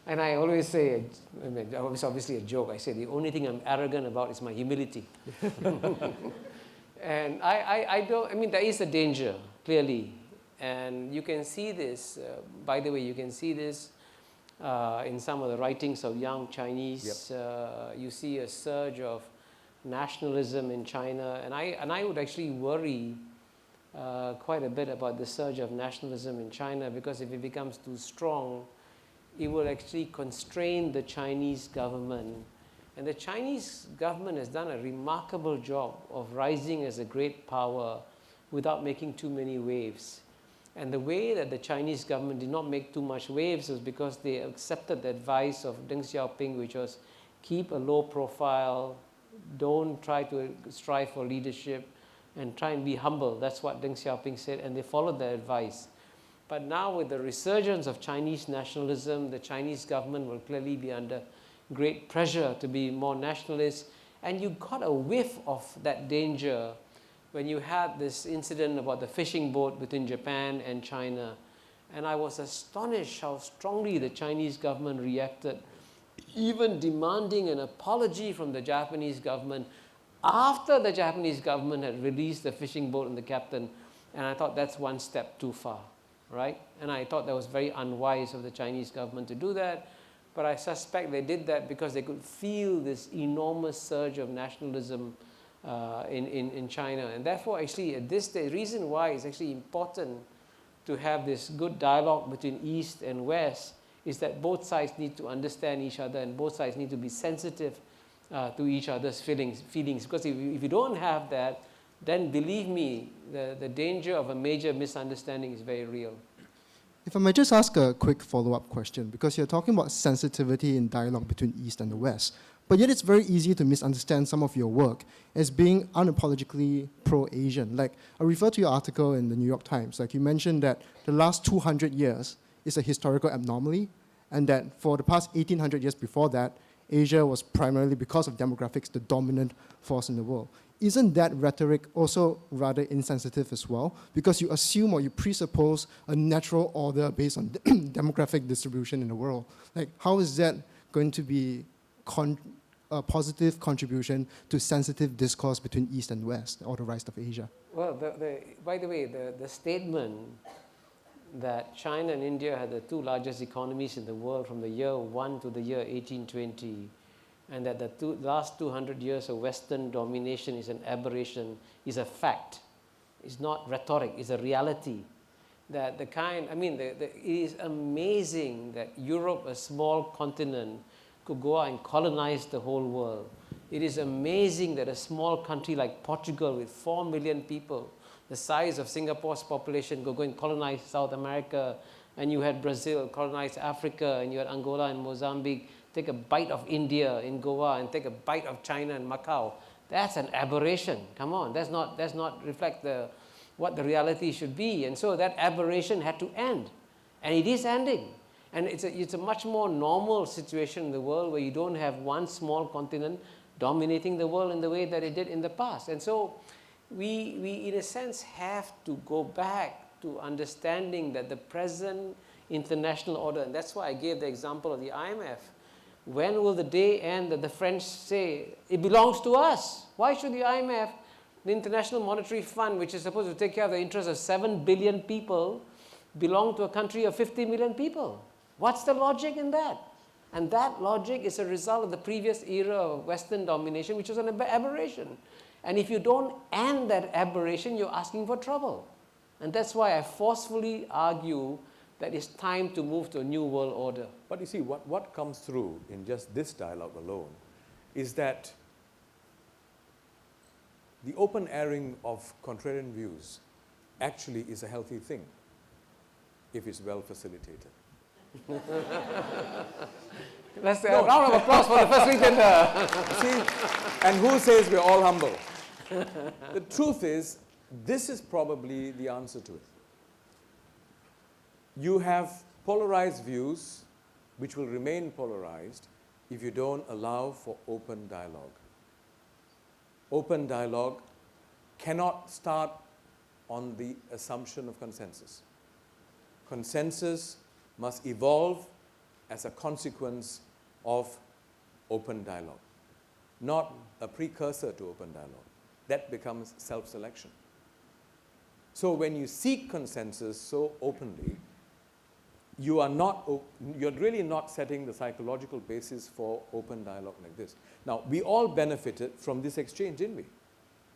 And I always say, it's obviously a joke, I say the only thing I'm arrogant about is my humility. And there is a danger, clearly. And you can see this, by the way, you can see this in some of the writings of young Chinese. You see a surge of nationalism in China. And I would actually worry quite a bit about the surge of nationalism in China, because if it becomes too strong, it will actually constrain the Chinese government. And the Chinese government has done a remarkable job of rising as a great power without making too many waves. And the way that the Chinese government did not make too much waves was because they accepted the advice of Deng Xiaoping, which was keep a low profile, don't try to strive for leadership, and try and be humble. That's what Deng Xiaoping said, and they followed their advice. But now with the resurgence of Chinese nationalism, the Chinese government will clearly be under great pressure to be more nationalist. And you got a whiff of that danger when you had this incident about the fishing boat between Japan and China. And I was astonished how strongly the Chinese government reacted, even demanding an apology from the Japanese government after the Japanese government had released the fishing boat and the captain. And I thought that's one step too far, right? And I thought that was very unwise of the Chinese government to do that. But I suspect they did that because they could feel this enormous surge of nationalism in China. And therefore, actually, at this stage, the reason why it's actually important to have this good dialogue between East and West is that both sides need to understand each other and both sides need to be sensitive to each other's feelings. Because if you don't have that, then believe me, the danger of a major misunderstanding is very real. If I might just ask a quick follow-up question, because you're talking about sensitivity in dialogue between East and the West, but yet it's very easy to misunderstand some of your work as being unapologetically pro-Asian. Like, I refer to your article in the New York Times. Like, you mentioned that the last 200 years is a historical abnormality, and that for the past 1800 years before that, Asia was primarily, because of demographics, the dominant force in the world. Isn't that rhetoric also rather insensitive as well? Because you assume or you presuppose a natural order based on demographic distribution in the world. Like, how is that going to be a positive contribution to sensitive discourse between East and West, or the rise of Asia? Well, by the way, the statement that China and India had the two largest economies in the world from the year 1 to the year 1820, and that the last 200 years of Western domination is an aberration, is a fact. It's not rhetoric, it's a reality. That it is amazing that Europe, a small continent, could go out and colonize the whole world. It is amazing that a small country like Portugal with 4 million people, the size of Singapore's population, could go and colonize South America, and you had Brazil colonize Africa, and you had Angola and Mozambique take a bite of India in Goa and take a bite of China and Macau. That's an aberration. Come on, that's not reflect what the reality should be. And so that aberration had to end, and it is ending. And it's a much more normal situation in the world where you don't have one small continent dominating the world in the way that it did in the past. And so we in a sense have to go back to understanding that the present international order, and that's why I gave the example of the IMF. When will the day end that the French say, it belongs to us? Why should the IMF, the International Monetary Fund, which is supposed to take care of the interests of 7 billion people, belong to a country of 50 million people? What's the logic in that? And that logic is a result of the previous era of Western domination, which was an aberration. And if you don't end that aberration, you're asking for trouble. And that's why I forcefully argue that it's time to move to a new world order. But you see, what comes through in just this dialogue alone is that the open airing of contrarian views actually is a healthy thing if it's well facilitated. Let's a round of applause for the first weekender. See, and who says we're all humble? The truth is, this is probably the answer to it. You have polarized views which will remain polarized if you don't allow for open dialogue. Open dialogue cannot start on the assumption of consensus. Consensus must evolve as a consequence of open dialogue, not a precursor to open dialogue. That becomes self-selection. So when you seek consensus so openly, you're really not setting the psychological basis for open dialogue like this. Now, we all benefited from this exchange, didn't we?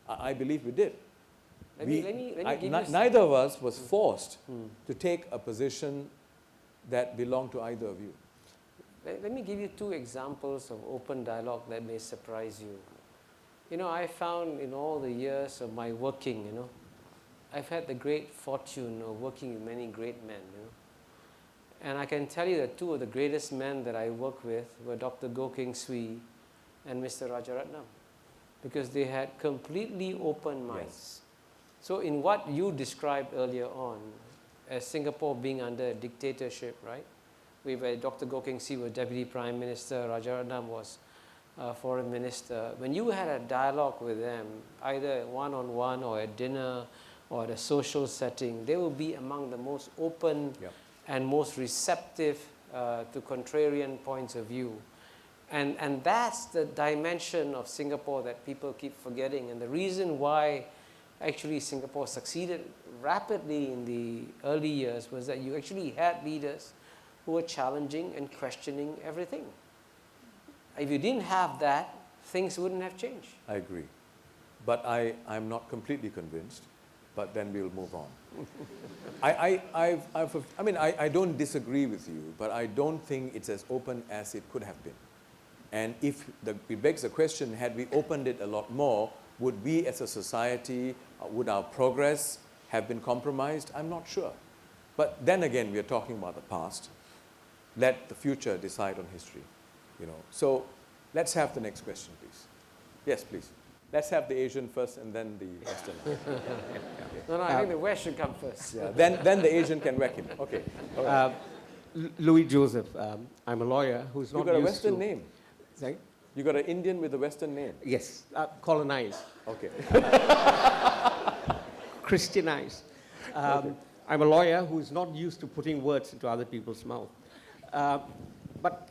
I believe we did. Neither of us was forced to take a position that belonged to either of you. Let me give you two examples of open dialogue that may surprise you. You know, I found in all the years of my working, I've had the great fortune of working with many great men, And I can tell you that two of the greatest men that I worked with were Dr. Goh Keng Swee and Mr. Rajaratnam, because they had completely open minds. Yes. So in what you described earlier on, as Singapore being under a dictatorship, right? Where Dr. Goh Keng Swee was Deputy Prime Minister, Rajaratnam was foreign minister, when you had a dialogue with them, either one-on-one or at dinner or at a social setting, they will be among the most open and most receptive to contrarian points of view. And that's the dimension of Singapore that people keep forgetting. And the reason why actually Singapore succeeded rapidly in the early years was that you actually had leaders who were challenging and questioning everything. If you didn't have that, things wouldn't have changed. I agree. But I'm not completely convinced, but then we'll move on. I don't disagree with you, but I don't think it's as open as it could have been. And it begs the question, had we opened it a lot more, would we as a society, would our progress have been compromised? I'm not sure. But then again, we are talking about the past. Let the future decide on history. So let's have the next question, please. Yes, please. Let's have the Asian first and then the Western. No, I think the West should come first. Yeah, then the Asian can wreck him. Okay. Right. Louis Joseph. I'm a lawyer who's not You got a used Western to... name. Sorry? You got an Indian with a Western name. Yes, colonized. Okay. Christianized. Okay. I'm a lawyer who's not used to putting words into other people's mouth. But,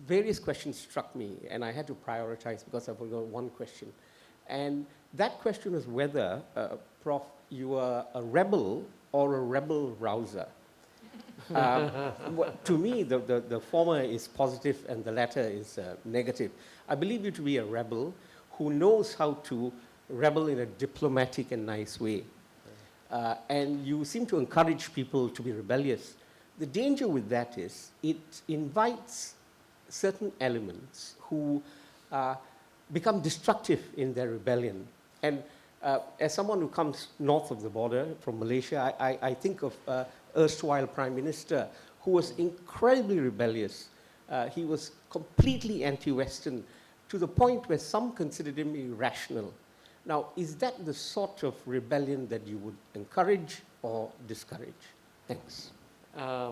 various questions struck me, and I had to prioritize because I've only got one question. And that question was whether, Prof, you are a rebel or a rebel rouser. To me, the former is positive and the latter is negative. I believe you to be a rebel who knows how to rebel in a diplomatic and nice way. And you seem to encourage people to be rebellious. The danger with that is it invites certain elements who become destructive in their rebellion. And as someone who comes north of the border from Malaysia, I think of erstwhile Prime Minister who was incredibly rebellious. He was completely anti-Western to the point where some considered him irrational. Now, is that the sort of rebellion that you would encourage or discourage? Thanks. I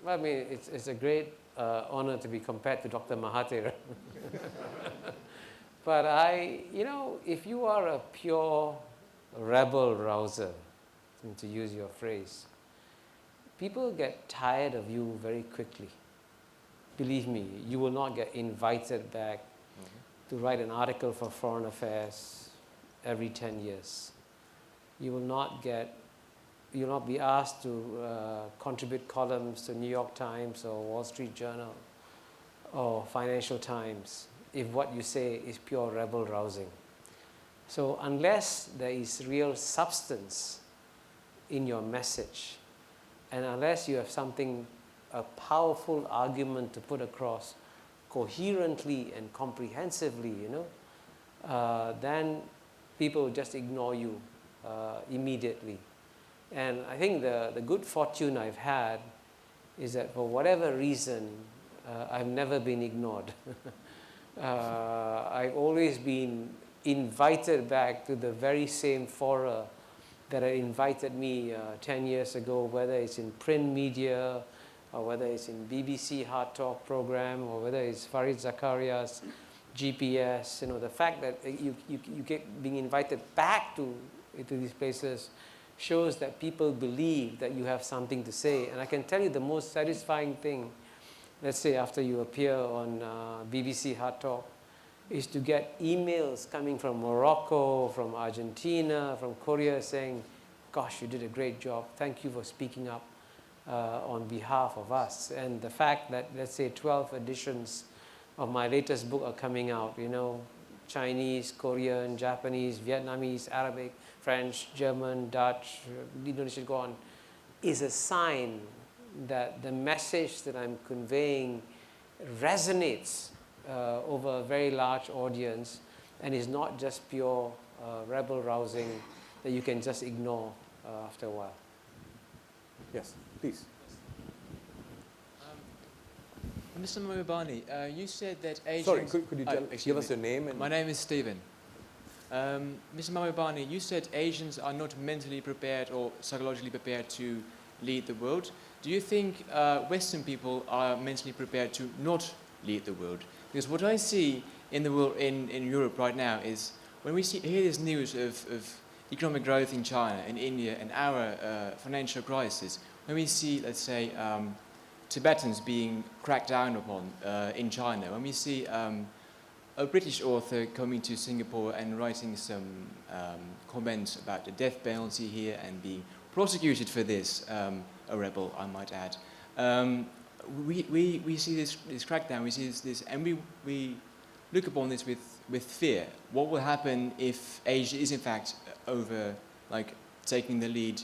mean, it's a great honor to be compared to Dr. Mahathir. But if you are a pure rebel rouser, to use your phrase, people get tired of you very quickly. Believe me, you will not get invited back to write an article for Foreign Affairs every 10 years. You will not be asked to contribute columns to New York Times or Wall Street Journal or Financial Times if what you say is pure rebel rousing. So unless there is real substance in your message, and unless you have a powerful argument to put across coherently and comprehensively, then people just ignore you immediately. And I think the good fortune I've had is that for whatever reason, I've never been ignored. I've always been invited back to the very same fora that had invited me 10 years ago, whether it's in print media, or whether it's in BBC Hard Talk program, or whether it's Farid Zakaria's GPS. The fact that you get being invited back to these places shows that people believe that you have something to say. And I can tell you the most satisfying thing, let's say after you appear on BBC Hard Talk, is to get emails coming from Morocco, from Argentina, from Korea saying, gosh, you did a great job. Thank you for speaking up on behalf of us. And the fact that, let's say, 12 editions of my latest book are coming out, Chinese, Korean, Japanese, Vietnamese, Arabic, French, German, Dutch, Indonesian, go on, is a sign that the message that I'm conveying resonates over a very large audience and is not just pure rebel rousing that you can just ignore after a while. Yes, please. Mr. Mahbubani, you said that Asians... Sorry, could you give us your name? My name is Stephen. Mr. Mahbubani, you said Asians are not mentally prepared or psychologically prepared to lead the world. Do you think Western people are mentally prepared to not lead the world? Because what I see in the world, in Europe right now, is when we hear this news of economic growth in China, in India, and our financial crisis, when we see, let's say, Tibetans being cracked down upon in China, when we see a British author coming to Singapore and writing some comments about the death penalty here and being prosecuted for this, a rebel, I might add. We see this crackdown, we see this, and we look upon this with fear. What will happen if Asia is in fact taking the lead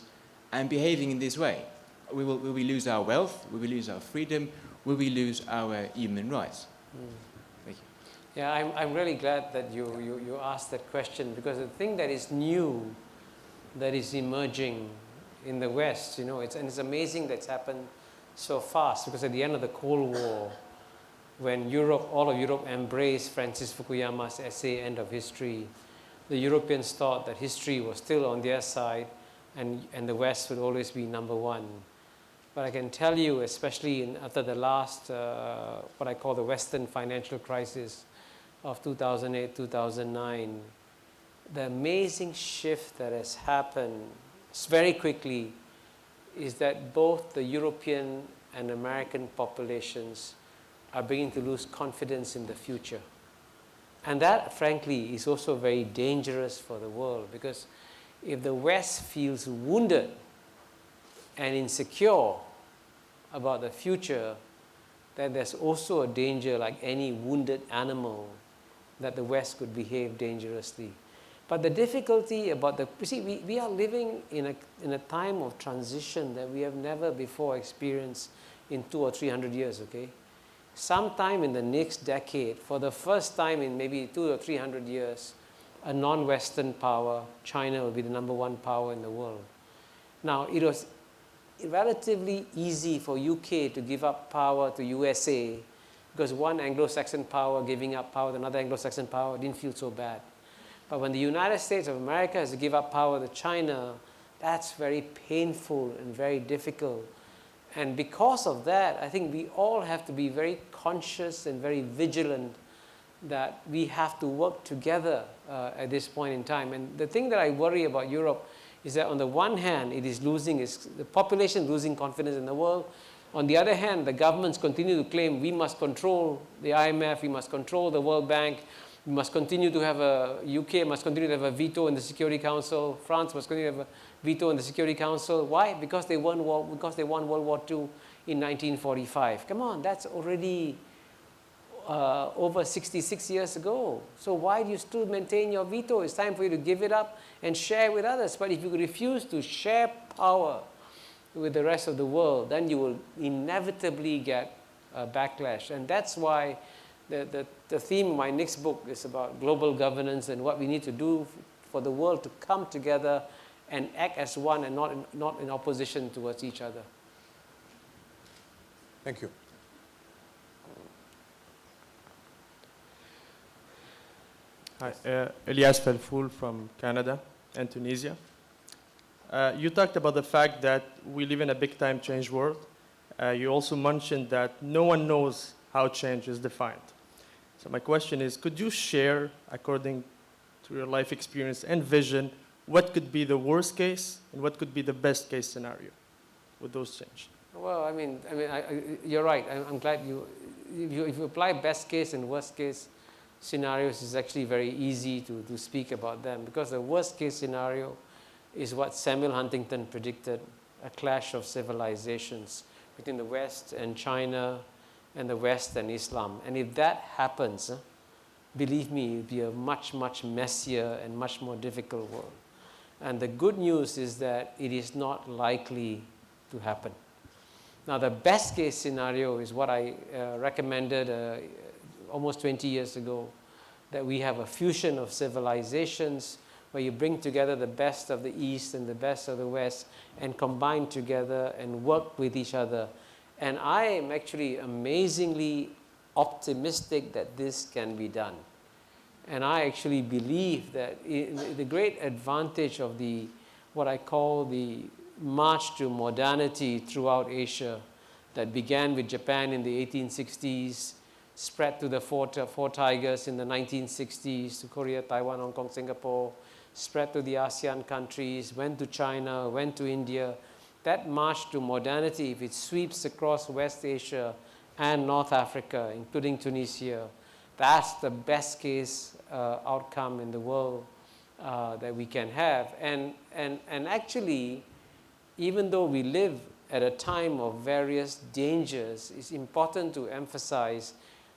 and behaving in this way? Will we lose our wealth? Will we lose our freedom? Will we lose our human rights? Thank you. Yeah, I'm really glad that you asked that question, because the thing that is new, that is emerging in the West, and it's amazing that's happened so fast, because at the end of the Cold War, when all of Europe embraced Francis Fukuyama's essay, End of History, the Europeans thought that history was still on their side and the West would always be number one. But I can tell you, especially after the last, what I call the Western financial crisis of 2008, 2009, the amazing shift that has happened very quickly is that both the European and American populations are beginning to lose confidence in the future. And that, frankly, is also very dangerous for the world, because if the West feels wounded and insecure about the future, then there's also a danger, like any wounded animal, that the West could behave dangerously. But the difficulty about we are living in a time of transition that we have never before experienced in 200 or 300 years, okay? Sometime in the next decade, for the first time in maybe 200 or 300 years, a non-Western power, China, will be the #1 power in the world. Now, it was relatively easy for UK to give up power to USA, because one Anglo-Saxon power giving up power to another Anglo-Saxon power didn't feel so bad. But when the United States of America has to give up power to China, that's very painful and very difficult. And because of that, I think we all have to be very conscious and very vigilant that we have to work together at this point in time. And the thing that I worry about Europe is that on the one hand, it is the population losing confidence in the world. On the other hand, the governments continue to claim we must control the IMF, we must control the World Bank, we must continue to have UK must continue to have a veto in the Security Council, France must continue to have a veto in the Security Council. Why? Because they won World War II in 1945. Come on, that's already over 66 years ago. So why do you still maintain your veto? It's time for you to give it up and share with others. But if you refuse to share power with the rest of the world, then you will inevitably get a backlash. And that's why the theme of my next book is about global governance and what we need to do for the world to come together and act as one and not in opposition towards each other. Thank you. Hi, Elias Felfoul from Canada and Tunisia. You talked about the fact that we live in a big-time change world. You also mentioned that no one knows how change is defined. So my question is, could you share, according to your life experience and vision, what could be the worst case and what could be the best case scenario with those changes? Well, you're right. I'm glad if you apply best case and worst case scenarios, it's actually very easy to speak about them, because the worst case scenario is what Samuel Huntington predicted, a clash of civilizations between the West and China and the West and Islam. And if that happens, believe me, it will be a much, much messier and much more difficult world. And the good news is that it is not likely to happen. Now, the best case scenario is what I recommended almost 20 years ago, that we have a fusion of civilizations where you bring together the best of the East and the best of the West and combine together and work with each other. And I am actually amazingly optimistic that this can be done. And I actually believe that the great advantage of what I call the march to modernity throughout Asia that began with Japan in the 1860s, spread to the four tigers in the 1960s, to Korea, Taiwan, Hong Kong, Singapore, spread to the ASEAN countries, went to China, went to India. That march to modernity, if it sweeps across West Asia and North Africa, including Tunisia, that's the best case outcome in the world that we can have. And actually, even though we live at a time of various dangers, it's important to emphasize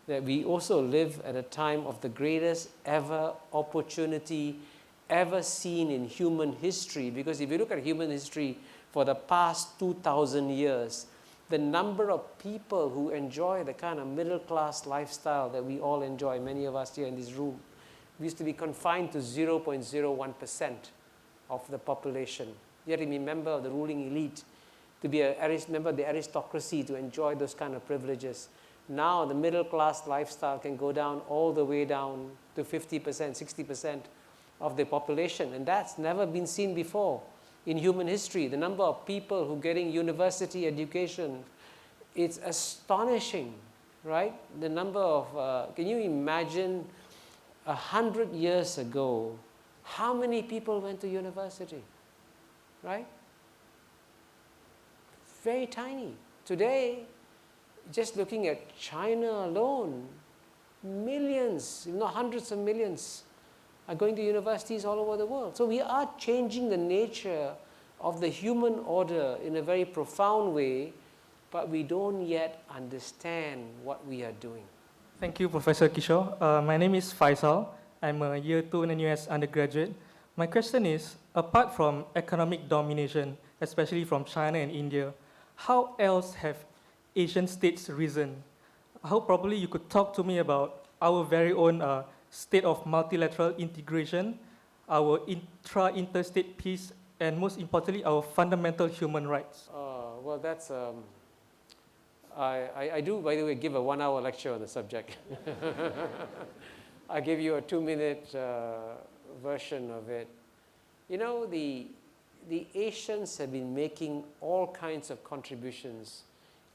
that we also live at a time of the greatest ever opportunity ever seen in human history. Because if you look at human history for the past 2,000 years, the number of people who enjoy the kind of middle-class lifestyle that we all enjoy, many of us here in this room, we used to be confined to 0.01% of the population. You have to be a member of the ruling elite, to be a member of the aristocracy, to enjoy those kind of privileges. Now the middle-class lifestyle can go down all the way down to 50%, 60% of the population, and that's never been seen before in human history. The number of people who are getting university education, it's astonishing, right? The number of, can you imagine 100 years ago, how many people went to university, right? Very tiny. Today, just looking at China alone, millions, if not hundreds of millions, are going to universities all over the world. So we are changing the nature of the human order in a very profound way, but we don't yet understand what we are doing. Thank you, Professor Kishore. My name is Faisal. I'm a year 2 NUS undergraduate. My question is, apart from economic domination, especially from China and India, how else have Asian states risen? How probably you could talk to me about our very own state of multilateral integration, our interstate peace, and most importantly, our fundamental human rights? Well, that's, I do, by the way, give a 1-hour lecture on the subject. I give you a 2-minute version of it. You know, the Asians have been making all kinds of contributions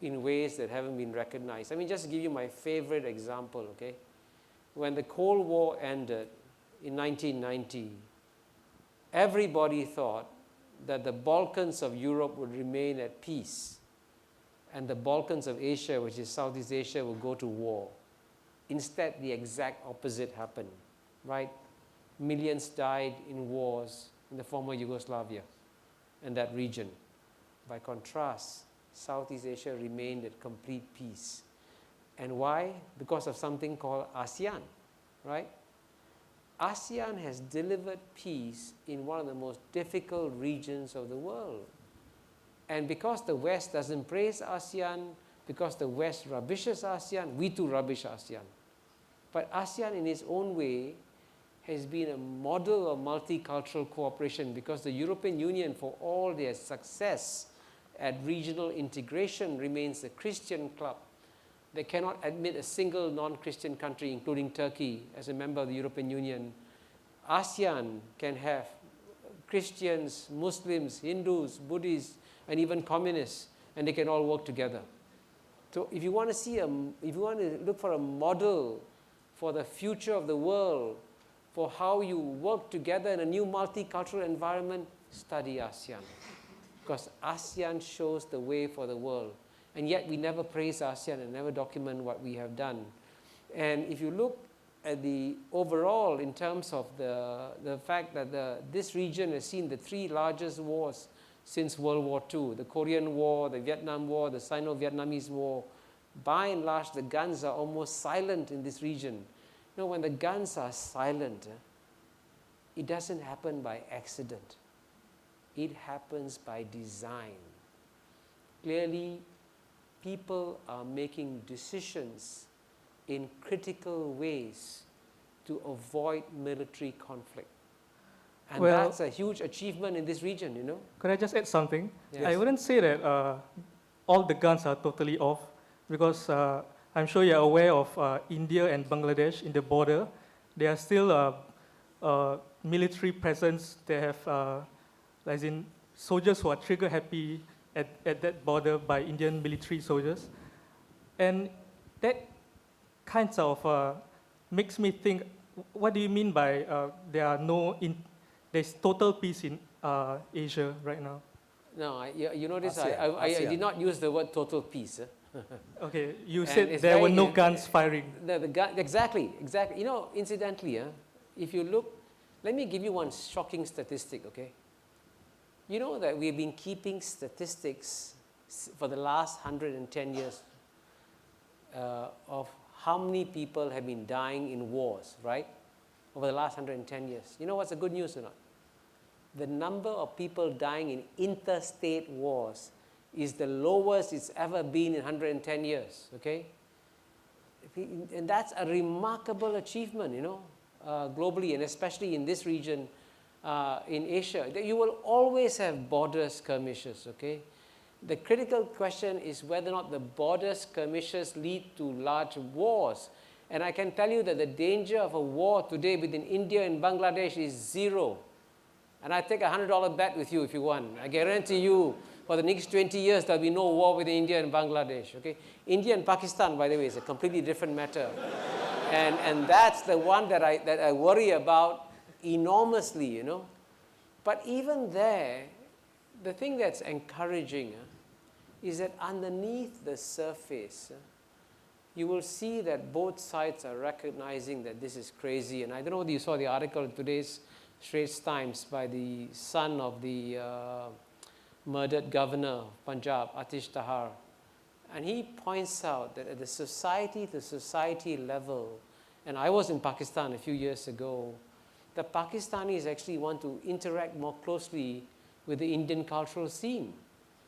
in ways that haven't been recognized. I mean, just to give you my favorite example, okay? When the Cold War ended in 1990, everybody thought that the Balkans of Europe would remain at peace and the Balkans of Asia, which is Southeast Asia, will go to war. Instead, the exact opposite happened, right? Millions died in wars in the former Yugoslavia and that region. By contrast, Southeast Asia remained at complete peace. And why? Because of something called ASEAN, right? ASEAN has delivered peace in one of the most difficult regions of the world. And because the West doesn't praise ASEAN, because the West rubbishes ASEAN, we too rubbish ASEAN. But ASEAN in its own way has been a model of multicultural cooperation, because the European Union, for all their success at regional integration, remains a Christian club. They cannot admit a single non-Christian country, including Turkey, as a member of the European Union. ASEAN can have Christians, Muslims, Hindus, Buddhists, and even communists, and they can all work together. So if you want to see if you want to look for a model for the future of the world, for how you work together in a new multicultural environment, study ASEAN. Because ASEAN shows the way for the world. And yet we never praise ASEAN and never document what we have done. And if you look at the overall in terms of the fact that this region has seen the 3 largest wars since World War II, the Korean War, the Vietnam War, the Sino-Vietnamese War, by and large the guns are almost silent in this region. You know, when the guns are silent, it doesn't happen by accident. It happens by design. Clearly, people are making decisions in critical ways to avoid military conflict. And well, that's a huge achievement in this region, you know. Could I just add something? Yes. I wouldn't say that all the guns are totally off, because I'm sure you're aware of India and Bangladesh in the border. There are still military presence. They have, as in soldiers who are trigger happy at that border by Indian military soldiers. And that kind of makes me think, what do you mean by there's total peace in Asia right now? No, you notice ASEAN. I ASEAN. did not use the word total peace. Okay, you And said it's there were very- no guns firing. Exactly. You know, incidentally, if you look, let me give you one shocking statistic, okay? You know that we've been keeping statistics for the last 110 years of how many people have been dying in wars, right? Over the last 110 years. You know what's the good news or not? The number of people dying in interstate wars is the lowest it's ever been in 110 years, okay? And that's a remarkable achievement, you know, globally, and especially in this region, in Asia. You will always have border skirmishes, okay? The critical question is whether or not the border skirmishes lead to large wars. And I can tell you that the danger of a war today between India and Bangladesh is zero. And I take a $100 bet with you if you want. I guarantee you, for the next 20 years, there'll be no war with India and Bangladesh, okay? India and Pakistan, by the way, is a completely different matter. and that's the one that I worry about enormously, you know? But even there, the thing that's encouraging is that underneath the surface, you will see that both sides are recognizing that this is crazy. And I don't know whether you saw the article in today's Straits Times by the son of the murdered governor of Punjab, Atish Tahar. And he points out that at the society-to-society level, and I was in Pakistan a few years ago, the Pakistanis actually want to interact more closely with the Indian cultural scene.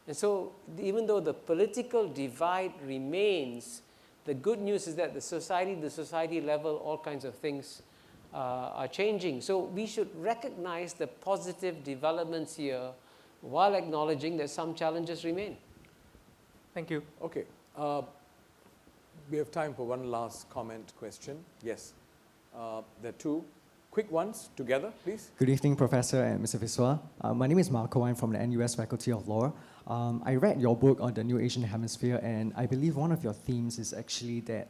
And so even though the political divide remains, the good news is that the society level, all kinds of things are changing. So we should recognize the positive developments here while acknowledging that some challenges remain. Thank you. Okay. We have time for one last comment, question. Yes. There are two quick ones together, please. Good evening, Professor and Mr. Viswa. My name is Marco. I'm from the NUS Faculty of Law. I read your book on the New Asian Hemisphere, and I believe one of your themes is actually that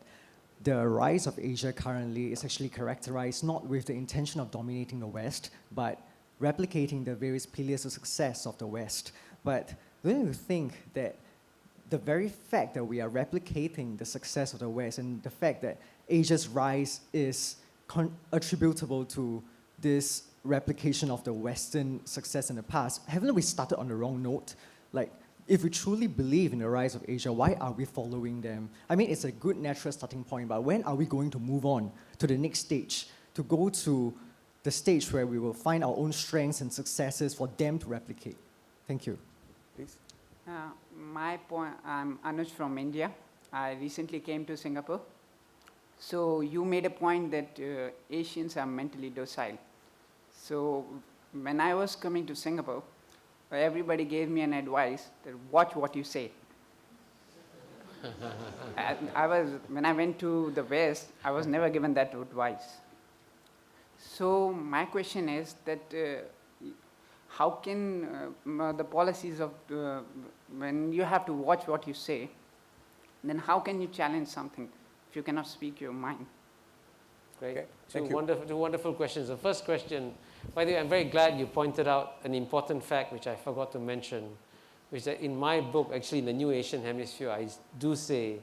the rise of Asia currently is actually characterized not with the intention of dominating the West, but replicating the various pillars of success of the West. But don't you think that the very fact that we are replicating the success of the West and the fact that Asia's rise is attributable to this replication of the Western success in the past, haven't we started on the wrong note? Like, if we truly believe in the rise of Asia, why are we following them? I mean, it's a good natural starting point, but when are we going to move on to the next stage, to go to the stage where we will find our own strengths and successes for them to replicate? Thank you. Please. My point, I'm Anuj from India. I recently came to Singapore. So you made a point that Asians are mentally docile. So when I was coming to Singapore, everybody gave me an advice that watch what you say. When I went to the West, I was never given that advice. So my question is that how can the policies of, when you have to watch what you say, then how can you challenge something if you cannot speak your mind? Great. Okay. Two wonderful questions. The first question, by the way, I'm very glad you pointed out an important fact which I forgot to mention, which is that in my book, actually in the New Asian Hemisphere, I do say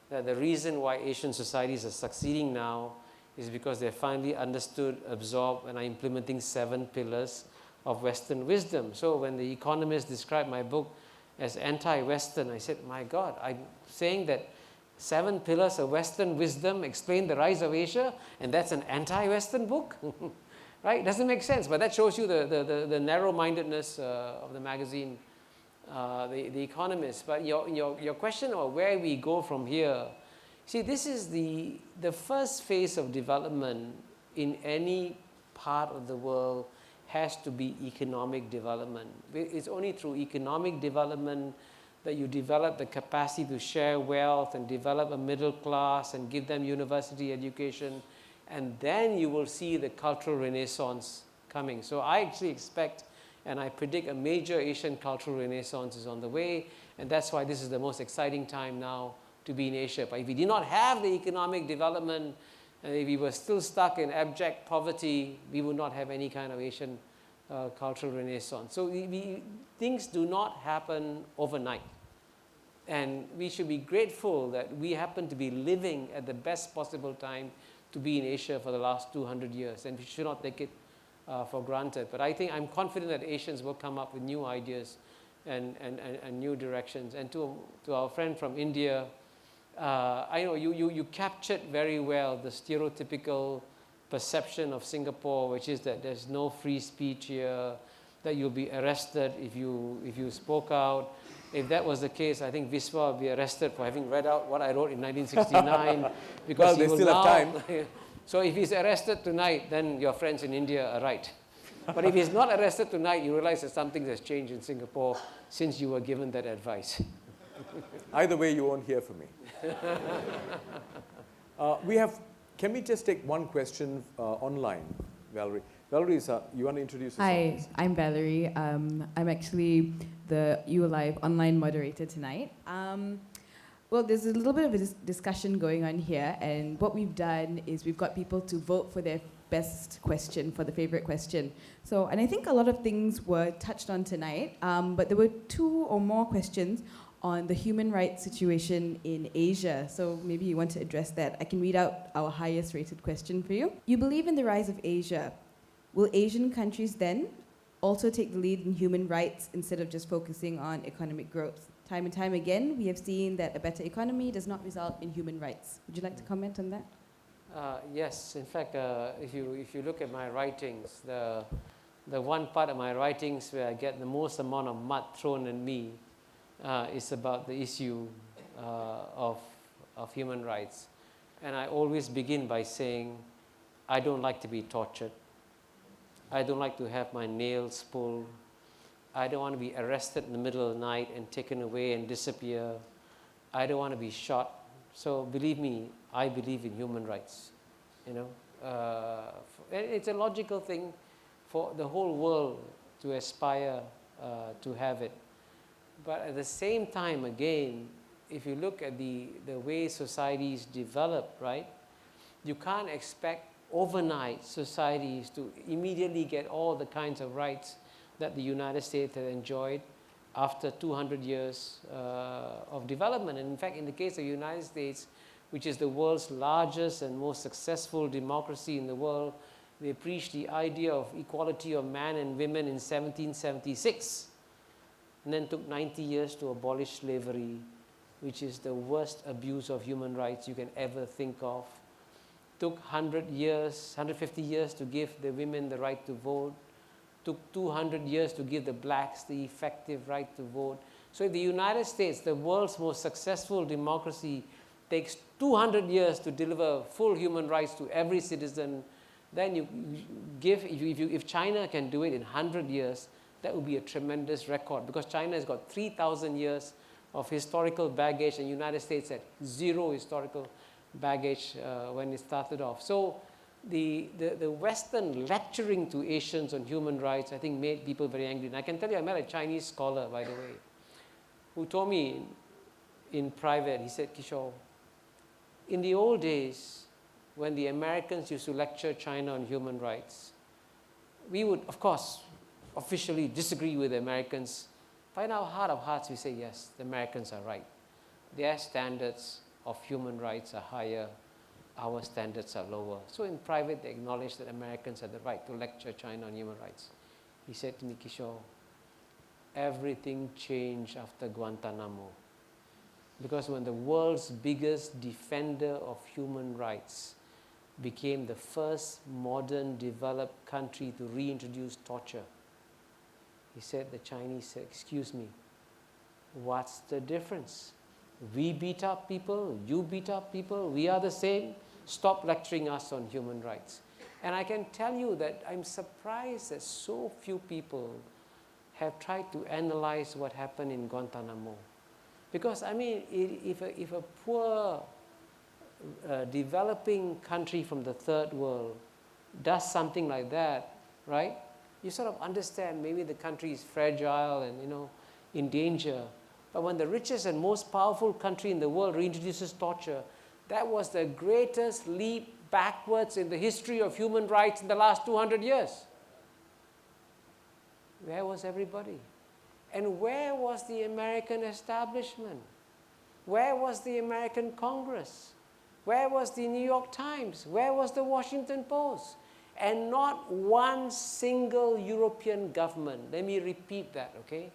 that the reason why Asian societies are succeeding now is because they finally understood, absorbed, and are implementing 7 pillars of Western wisdom. So when The Economist described my book as anti-Western, I said, my God, I'm saying that 7 pillars of Western wisdom explain the rise of Asia, and that's an anti-Western book? Right? Doesn't make sense, but that shows you the narrow-mindedness of the magazine, The Economist. But your question about where we go from here, see, this is the first phase of development in any part of the world has to be economic development. It's only through economic development that you develop the capacity to share wealth and develop a middle class and give them university education, and then you will see the cultural renaissance coming. So I actually expect and I predict a major Asian cultural renaissance is on the way, and that's why this is the most exciting time now to be in Asia. But if we did not have the economic development, and if we were still stuck in abject poverty, we would not have any kind of Asian cultural renaissance. So things do not happen overnight. And we should be grateful that we happen to be living at the best possible time to be in Asia for the last 200 years. And we should not take it for granted. But I'm confident that Asians will come up with new ideas and new directions. And to our friend from India, I know you captured very well the stereotypical perception of Singapore, which is that there's no free speech here, that you'll be arrested if you spoke out. If that was the case, I think Viswa would be arrested for having read out what I wrote in 1969. Because well, they still have time. So if he's arrested tonight, then your friends in India are right. But if he's not arrested tonight, you realize that something has changed in Singapore since you were given that advice. Either way, you won't hear from me. Can we just take one question online, Valerie? Valerie, you want to introduce yourself? Hi, I'm Valerie. I'm actually the U Alive online moderator tonight. Well, there's a little bit of a discussion going on here, and what we've done is we've got people to vote for their best question, for the favorite question. So, and I think a lot of things were touched on tonight, but there were 2 or more questions on the human rights situation in Asia. So maybe you want to address that. I can read out our highest rated question for you. You believe in the rise of Asia. Will Asian countries then also take the lead in human rights instead of just focusing on economic growth? Time and time again, we have seen that a better economy does not result in human rights. Would you like to comment on that? Yes. In fact, if you look at my writings, the one part of my writings where I get the most amount of mud thrown at me is about the issue of human rights. And I always begin by saying, I don't like to be tortured. I don't like to have my nails pulled. I don't want to be arrested in the middle of the night and taken away and disappear. I don't want to be shot. So believe me, I believe in human rights. It's a logical thing for the whole world to aspire to have it. But at the same time, again, if you look at the way societies develop, right, you can't expect overnight societies to immediately get all the kinds of rights that the United States has enjoyed after 200 years of development. And in fact, in the case of the United States, which is the world's largest and most successful democracy in the world, they preached the idea of equality of man and women in 1776, and then took 90 years to abolish slavery, which is the worst abuse of human rights you can ever think of. Took 100 years, 150 years to give the women the right to vote. Took 200 years to give the blacks the effective right to vote. So if the United States, the world's most successful democracy, takes 200 years to deliver full human rights to every citizen, then if China can do it in 100 years, that would be a tremendous record, because China has got 3,000 years of historical baggage, and the United States had 0 historical baggage when it started off. So the Western lecturing to Asians on human rights, I think, made people very angry. And I can tell you, I met a Chinese scholar, by the way, who told me in private, he said, Kishore, in the old days, when the Americans used to lecture China on human rights, we would, of course, officially disagree with the Americans. But in our heart of hearts, we say, yes, the Americans are right. Their standards of human rights are higher, our standards are lower. So in private, they acknowledge that Americans have the right to lecture China on human rights. He said to me, Kishore, everything changed after Guantanamo. Because when the world's biggest defender of human rights became the first modern developed country to reintroduce torture, he said, the Chinese said, excuse me, what's the difference? We beat up people, you beat up people, we are the same. Stop lecturing us on human rights. And I can tell you that I'm surprised that so few people have tried to analyze what happened in Guantanamo. Because, I mean, if a poor developing country from the third world does something like that, right, you sort of understand maybe the country is fragile and, in danger. But when the richest and most powerful country in the world reintroduces torture, that was the greatest leap backwards in the history of human rights in the last 200 years. Where was everybody? And where was the American establishment? Where was the American Congress? Where was the New York Times? Where was the Washington Post? And not one single European government. Let me repeat that, okay?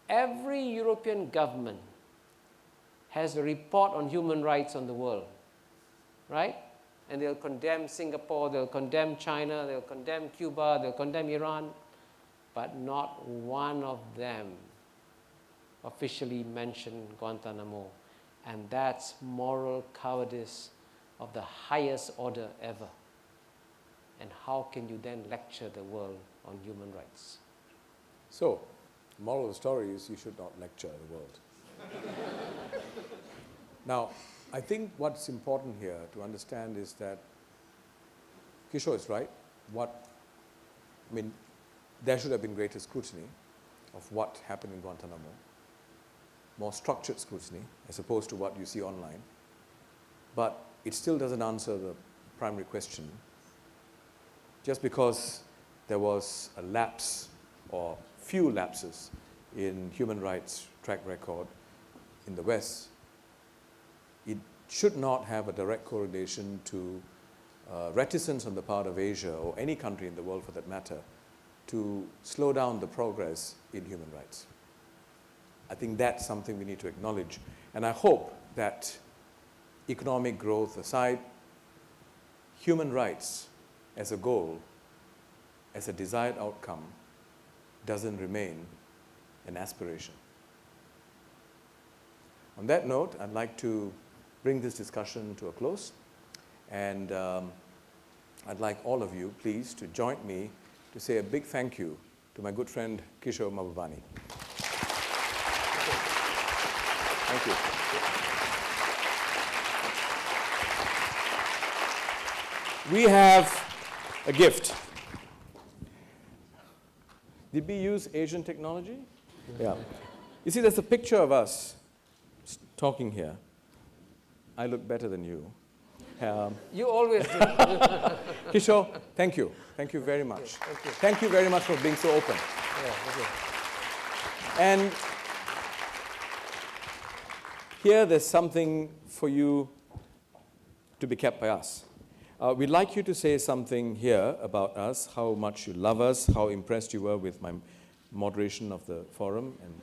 Every European government has a report on human rights on the world, right? And they'll condemn Singapore, they'll condemn China, they'll condemn Cuba, they'll condemn Iran, but not one of them officially mentioned Guantanamo. And that's moral cowardice of the highest order ever. And how can you then lecture the world on human rights? So, the moral of the story is you should not lecture the world. Now, I think what's important here to understand is that Kishore is right. There should have been greater scrutiny of what happened in Guantanamo, more structured scrutiny as opposed to what you see online. But it still doesn't answer the primary question. Just because there was a lapse or few lapses in human rights track record in the West, it should not have a direct correlation to reticence on the part of Asia or any country in the world for that matter to slow down the progress in human rights. I think that's something we need to acknowledge. And I hope that economic growth aside, human rights as a goal, as a desired outcome, doesn't remain an aspiration. On that note, I'd like to bring this discussion to a close. And I'd like all of you, please, to join me to say a big thank you to my good friend Kishore Mahbubani. Thank you. We have a gift. Did we use Asian technology? Yeah. You see, there's a picture of us talking here. I look better than you. You always do. Kishore, thank you. Thank you very much. Thank you. Thank you very much for being so open. Yeah, okay. And here there's something for you to be kept by us. We'd like you to say something here about us, how much you love us, how impressed you were with my moderation of the forum. And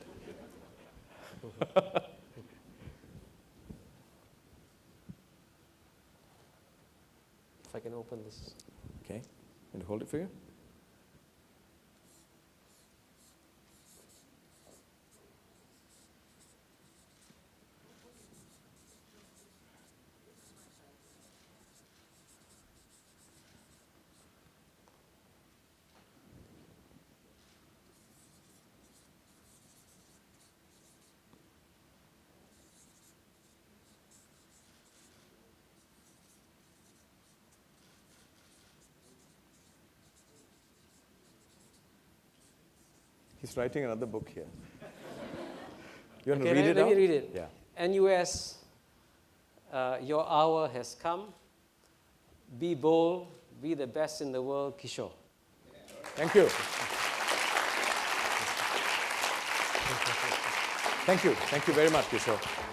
If I can open this. okay, and hold it for you. He's writing another book here. You want to read it out? Let me read it. Yeah. NUS, your hour has come. Be bold, be the best in the world, Kishore. Thank you. Thank you. Thank you very much, Kishore.